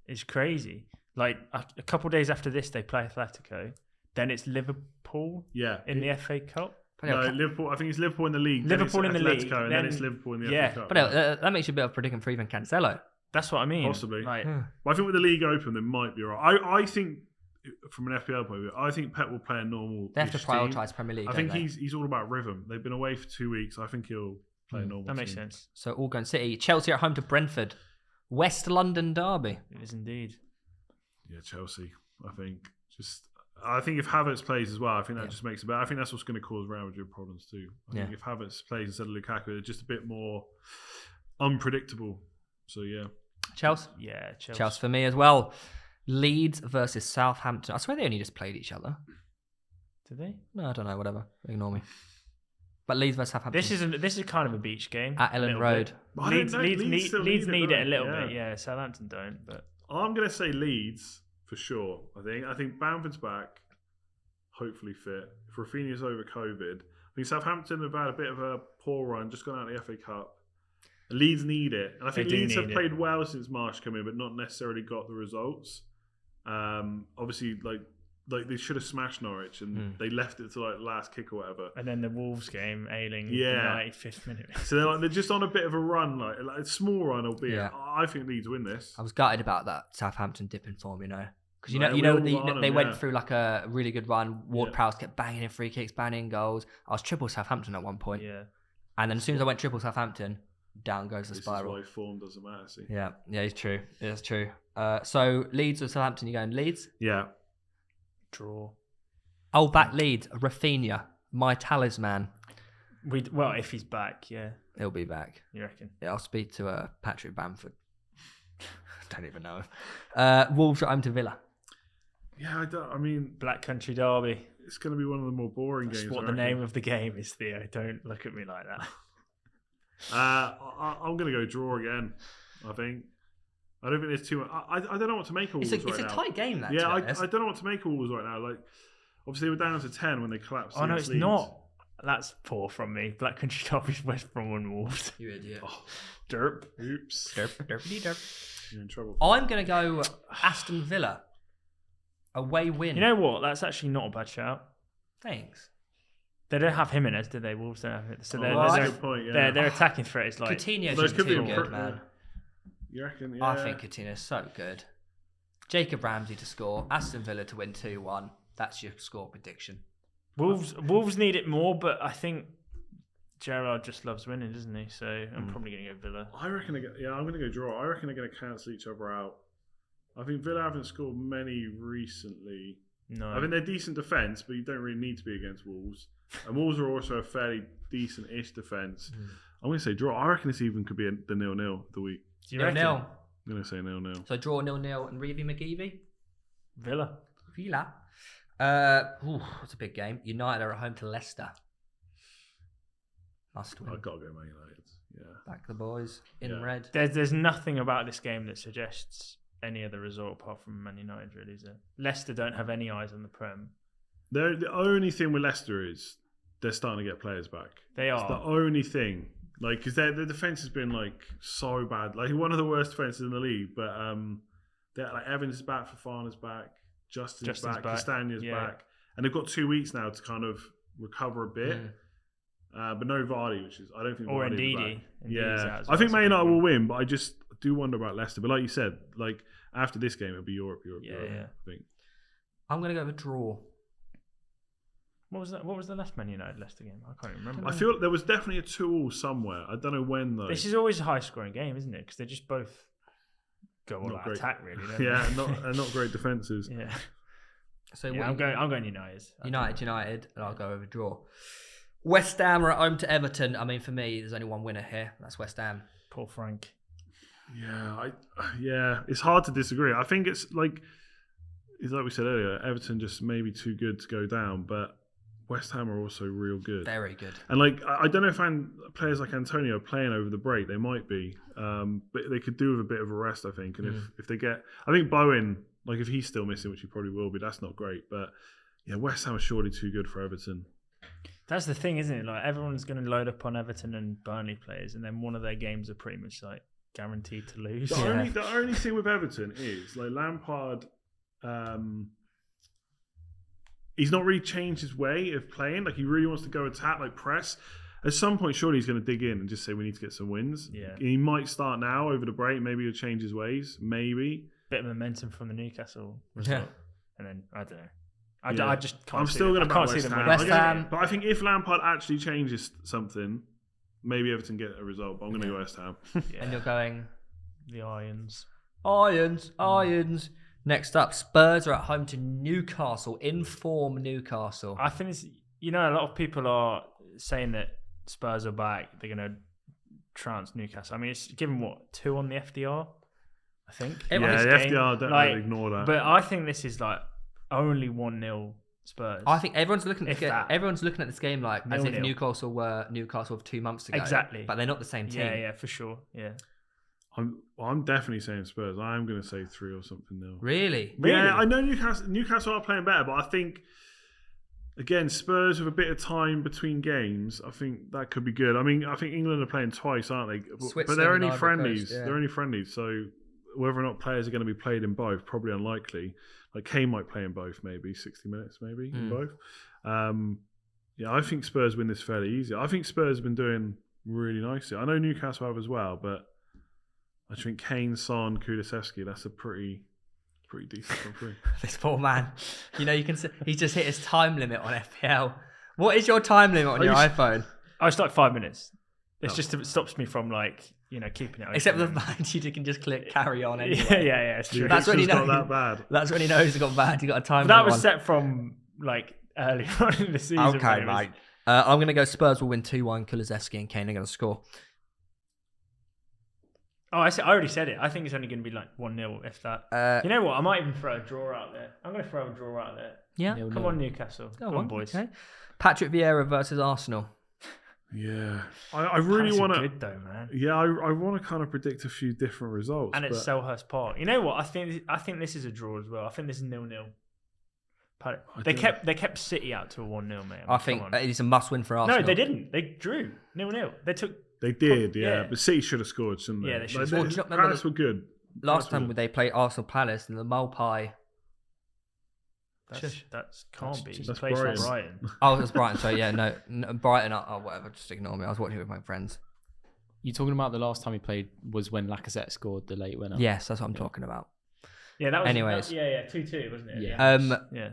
It's crazy. Like a couple of days after this, they play Atletico. Then it's Liverpool Yeah, in the FA Cup. No, Liverpool. I think it's Liverpool in the league. Liverpool then in it's the Atletico, league, and then then- it's Liverpool in the yeah. FA Cup. But that makes you a bit of a predicament for even Cancelo. That's what I mean. Possibly. Like, Well, I think with the league open, they might be alright. I think, from an FPL point of view, I think Pep will play a normal. They have to prioritise Premier League. I think don't they? he's all about rhythm. They've been away for 2 weeks. I think he'll play a normal. that makes team. sense. So all going City. Chelsea at home to Brentford. West London derby. It is indeed. Yeah, Chelsea. I think if Havertz plays as well, I think that just makes it better. I think that's what's going to cause Real Madrid problems too. I think if Havertz plays instead of Lukaku, they're just a bit more unpredictable. So yeah. Chelsea? Yeah, Chelsea for me as well. Leeds versus Southampton. I swear they only just played each other. Did they? No, I don't know. Whatever. Ignore me. But Leeds versus Southampton. This is kind of a beach game At a Ellen little Road. bit. But I don't Leeds know, need need it a little don't bit. they? Yeah, Southampton don't. But I'm going to say Leeds for sure. I think Bamford's back, hopefully fit. If Rafinha's over COVID, I think Southampton have had a bit of a poor run, just gone out of the FA Cup. Leeds need it, and I think They do Leeds have need played well since Marsh came in, but not necessarily got the results. Obviously, like they should have smashed Norwich, and they left it to like last kick or whatever. and then the Wolves game, Ailing, Yeah. 95th minute. So they're just on a bit of a run, like a small run, albeit. Yeah. I think Leeds win this. I was gutted about that Southampton dipping form, Because Yeah, we all got on they them, went yeah. through like a really good run. Ward Yeah. Prowse kept banging in free kicks, banging in goals. I was triple Southampton at one point, Yeah. and then as soon as I went triple Southampton, down goes the This spiral. is why form doesn't matter. See? Yeah, it's true. It's true. So Leeds or Southampton? You going Leeds? Yeah. Draw. Old back Leeds. Rafinha, my talisman. Well, if he's back, yeah. He'll be back. You reckon? Yeah, I'll speak to Patrick Bamford. Don't even know him. Wolves at home to Villa. Yeah, I mean, Black Country Derby. it's going to be one of the more boring That's games. what I the reckon. name of the game is, Theo. Don't look at me like that. I'm going to go draw again. I think. I don't think there's too much. I don't know what to make of Wolves It's right a now. tight game, that. Yeah, to be I honest. don't know what to make of Wolves right now. Like, obviously, they were down to 10 when they collapsed. Oh, no, against it's Leeds. not. That's poor from me. Black Country Derby's West Brom and Wolves. You idiot. Derp. Oops. Derp. You're in trouble. I'm going to go Aston Villa. Away win. You know what? That's actually not a bad shout. Thanks. They don't have Jimenez, do they? Wolves don't have it. So That's a their good point, yeah. their attacking threat is like... Coutinho's Those just could be too a good, pro- man. You reckon? Yeah. I think Coutinho's so good. Jacob Ramsey to score. Aston Villa to win 2-1. That's your score prediction. Wolves need it more, but I think Gerrard just loves winning, doesn't he? So I'm probably going to go Villa. I reckon. I'm going to go draw. I reckon they're going to cancel each other out. I think Villa haven't scored many recently. No. I think they're decent defence, but you don't really need to be against Wolves. And Wolves are also a fairly decent-ish defence. I'm going to say draw. I reckon this even could be the 0-0 of the week. Do you reckon? 0-0. I'm going to say 0-0. So draw 0-0 and Reeve McGeevy. Villa. Villa. That's a big game. United are at home to Leicester. Must win. I've got to go Man United. Yeah. Back the boys in Yeah. red. There's nothing about this game that suggests any other result apart from Man United, really, is there? Leicester don't have any eyes on the Prem. The only thing with Leicester is they're starting to get players back. They It's the are. only thing. Like, because their defense has been like so bad, like one of the worst defenses in the league. But they're like Evans is back, Fofana's back, Justin's back, Castanier's yeah. back, and they've got 2 weeks now to kind of recover a bit. But no Vardy, which is I don't think. Or Vardy will be Ndidi. back. Ndidi's out Yeah, as I well, think so Man big United game. will win, but I just do wonder about Leicester. But like you said, like after this game, it'll be Europe. Yeah. I think. I'm going to go with a draw. What was that? What was the last Man United Leicester game? I can't even remember. I feel like there was definitely a 2-2 somewhere. I don't know when though. This is always a high-scoring game, isn't it? Because they just both go all Not out great. attack, really. Don't Yeah, they? not great defenses. Yeah. So Yeah, I'm going United. United, and I'll go over draw. West Ham are at home to Everton. I mean, for me, there's only one winner here. That's West Ham. Paul Frank. Yeah, it's hard to disagree. I think it's like we said earlier, Everton just maybe too good to go down, but West Ham are also real good. Very good. And like, I don't know if players like Antonio are playing over the break. They might be, but they could do with a bit of a rest, I think. And if they get, I think Bowen, like if he's still missing, which he probably will be, that's not great. But yeah, West Ham are surely too good for Everton. That's the thing, isn't it? Like everyone's going to load up on Everton and Burnley players, and then one of their games are pretty much like guaranteed to lose. The only thing with Everton is like Lampard. He's not really changed his way of playing. Like he really wants to go attack, like press. At some point, surely he's going to dig in and just say we need to get some wins. Yeah, he might start now over the break. Maybe he'll change his ways. Maybe bit of momentum from the Newcastle result, and then I don't know. Yeah. I just can't. I'm still going to can't back see them West Ham. But I think if Lampard actually changes something, maybe Everton get a result. But I'm going to go West Ham. Yeah. And you're going the Irons. Irons. Next up, Spurs are at home to Newcastle. In form, Newcastle. I think it's, a lot of people are saying that Spurs are back. They're going to trounce Newcastle. I mean, it's given 2 on the FDR, I think. The FDR, don't ignore that. But I think this is like only 1-0 Spurs. I think everyone's looking at this game like as if 0-0. Newcastle were Newcastle of 2 months ago. Exactly. But they're not the same team. Yeah, for sure. Yeah. I'm definitely saying Spurs. I'm going to say 3 or something nil. Really? Yeah, I know Newcastle are playing better, but I think again Spurs with a bit of time between games, I think that could be good. I mean, I think England are playing twice, aren't they? But they're only friendlies. Coast, yeah. They're only friendlies, so whether or not players are going to be played in both, probably unlikely. Like Kane might play in both, maybe 60 minutes, maybe in both. I think Spurs win this fairly easy. I think Spurs have been doing really nicely. I know Newcastle have as well, but I think Kane, Son, Kulusevski, that's a pretty decent front three. This poor man. You can see he's just hit his time limit on FPL. What is your time limit on your iPhone? I was like 5 minutes. It's just it stops me from keeping it open. Except for the fact you can just click carry on anyway. Yeah, it's true. That's when you know not that bad. That's when he knows it got bad. You got a time But that limit was set from early on in the season. Okay, mate. I'm going to go Spurs will win 2-1. Kulusevski and Kane are going to score. Oh, I already said it. I think it's only going to be 1-0 if that. You know what? I might even throw a draw out there. I'm going to throw a draw out there. Yeah. Come on, Newcastle. Come on, boys. Okay. Patrick Vieira versus Arsenal. Yeah, I really want to. Good though, man. Yeah, I want to kind of predict a few different results. And it's Selhurst Park. You know what? I think this is a draw as well. I think this is 0-0. They kept City out to a 1-0, mate. I think it's a must-win for Arsenal. No, they didn't. They drew 0-0. They did, but City should have scored, shouldn't they? Yeah, they should have scored. Palace were good. Last time they played Arsenal Palace in the Mulpie. That can't be. That's Place Brighton. for Brighton. Oh, it was Brighton. So yeah, no Brighton. Oh, whatever. Just ignore me. I was watching it with my friends. You talking about the last time he played was when Lacazette scored the late winner? Yes, that's what I'm talking about. Yeah, that was. Anyways, 2-2, wasn't it? Yeah.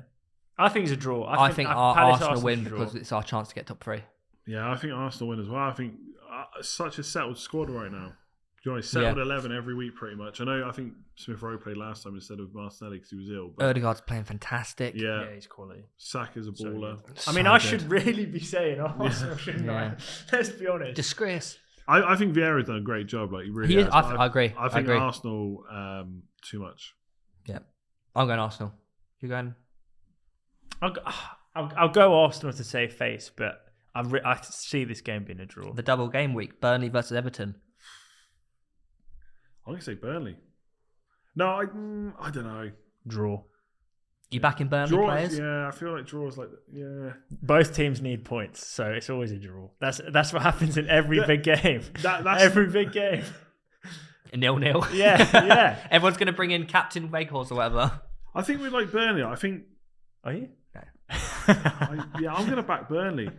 I think it's a draw. I think Arsenal win because it's our chance to get top 3. Yeah, I think Arsenal win as well. I think such a settled squad right now. Settled 11 every week pretty much. I think Smith Rowe played last time instead of Martinelli because he was ill. But Odegaard's playing fantastic. Yeah, he's quality. Saka's a baller. I mean, I should really be saying Arsenal, shouldn't I? Let's be honest. Disgrace. I think Vieira's done a great job. Like he really has. I agree. I think Arsenal too much. Yeah, I'm going Arsenal. You going? I'll go Arsenal to save face, but I see this game being a draw. The double game week: Burnley versus Everton. I'm going to say Burnley. No, I don't know. Draw. You back in Burnley draws, players? Yeah, I feel like draws Both teams need points, so it's always a draw. That's what happens in every big game. That's every big game. 0-0. Yeah. Everyone's going to bring in Captain Wakehorse or whatever. I think we like Burnley. I think. Are you? No. I'm going to back Burnley.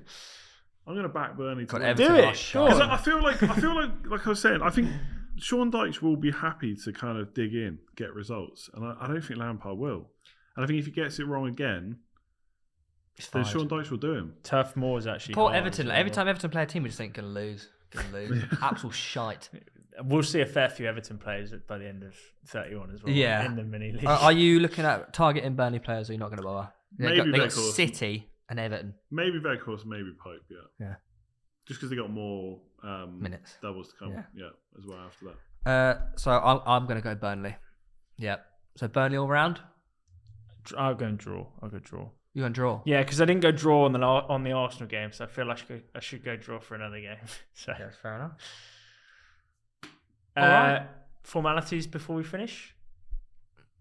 I'm going to back Burnley. Do it. Because I feel like I was saying, I think Sean Dyche will be happy to kind of dig in, get results, and I don't think Lampard will. And I think if he gets it wrong again, Then Sean Dyche will do him. Turf Moor is actually Poor hard Everton. as well. Every time Everton play a team, we just think gonna lose. Absolute shite. We'll see a fair few Everton players by the end of 31 as well. Yeah. In the mini league. Are you looking at targeting Burnley players, or are you not going to bother? They got Weghorst. City and Everton. Maybe Weghorst, maybe Pope. Yeah. Just because they got more Minutes. doubles to come. Yeah. Yeah, as well after that. So I'm going to go Burnley. Yeah. So Burnley all round. I'll go and draw. I'll go draw. You going to draw? Yeah, because I didn't go draw on the Arsenal game, so I feel like I should go draw for another game. So Yeah, fair enough. Alright. Formalities before we finish.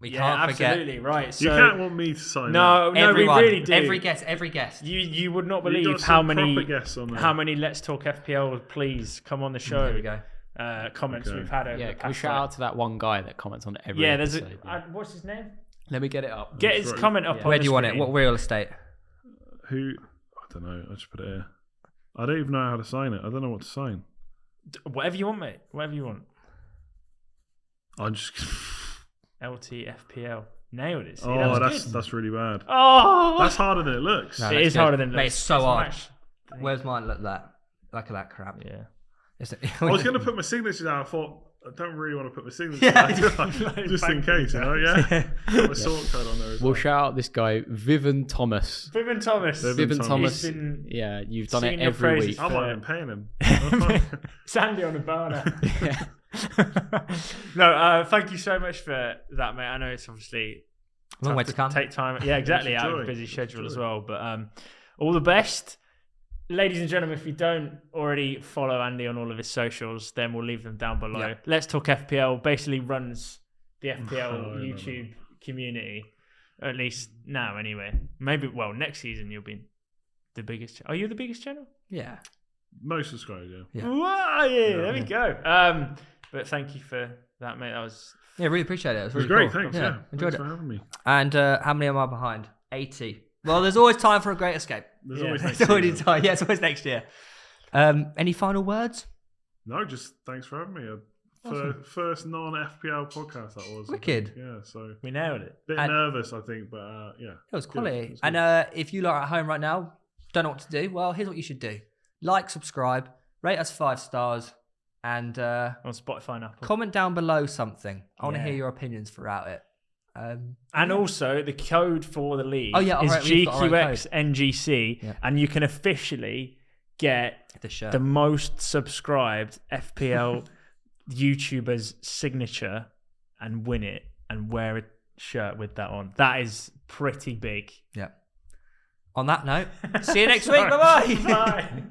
We can't forget. Absolutely right. So You can't want me to sign no, everyone, we really do. Every guest. You would not that. You believe got how some many proper guests on there. how many Let's Talk FPL please come on the show. There we go. Comments Okay. we've had over Yeah, the can we past, shout like- out to that one guy that comments on every Yeah, there's episode? what's his name? Let me get it up. Get his right. comment up Yeah. on Where the do you want it? screen. What real estate? Who? I don't know. I just put it here. I don't even know how to sign it. I don't know what to sign. Whatever you want, mate. Whatever you want. I just. LTFPL. Nailed it. See, Oh, that was good. that's really bad. Oh, That's harder than it looks. No, it that's is good. harder than it Mate, looks. it's so hard. match- Where's mine? Look at that crap. Yeah. I I was going to put my signature down. I thought, I don't really want to put my signature Yeah. down. Just in case, you know? Yeah. Put my sort code on there as We'll well. shout out this guy, Vivian Thomas. Vivian Thomas. Vivian Vivian Thomas. Thomas. He's been Yeah, you've done it singing your every praises week. I might have been paying him. Sandy on a burner. Yeah. No, thank you so much for that, mate. I know it's obviously Long tough way to come. Take time. Yeah, exactly. It's a Out of a joy. busy It's a schedule joy. as well. But all the best. Ladies and gentlemen, if you don't already follow Andy on all of his socials, then we'll leave them down below. Yeah. Let's Talk FPL basically runs the FPL Oh, YouTube community, at least now anyway. Maybe, well, next season you'll be the biggest. Are you the biggest channel? Yeah. Most subscribers, yeah. Yeah. Wow, yeah, Yeah. there we go. But thank you for that, mate. That was Yeah, really appreciate it. It was It was really great, cool. thanks. Yeah, enjoyed thanks it. for having me. And how many am I behind? 80. Well, there's always time for a great escape. There's Yeah. always next There's already season. time. Yeah, it's always next year. Any final words? No, just thanks for having me. Awesome. First non-FPL podcast that was. I Wicked. think. Yeah, so we nailed it. bit And- nervous, I think, but yeah. It was Good. quality. It was And good. if you are at home right now, don't know what to do, well, here's what you should do. Like, subscribe, rate us 5 stars, and On Spotify and Apple. comment down below something. I want to Yeah. hear your opinions throughout it. And also, the code for the league Oh, yeah, is alright, we've got our own code. gqxngc, Yeah. and you can officially get The shirt. the most subscribed FPL YouTuber's signature and win it and wear a shirt with that on. That is pretty big. Yeah. On that note, see you next week. Bye-bye. Bye.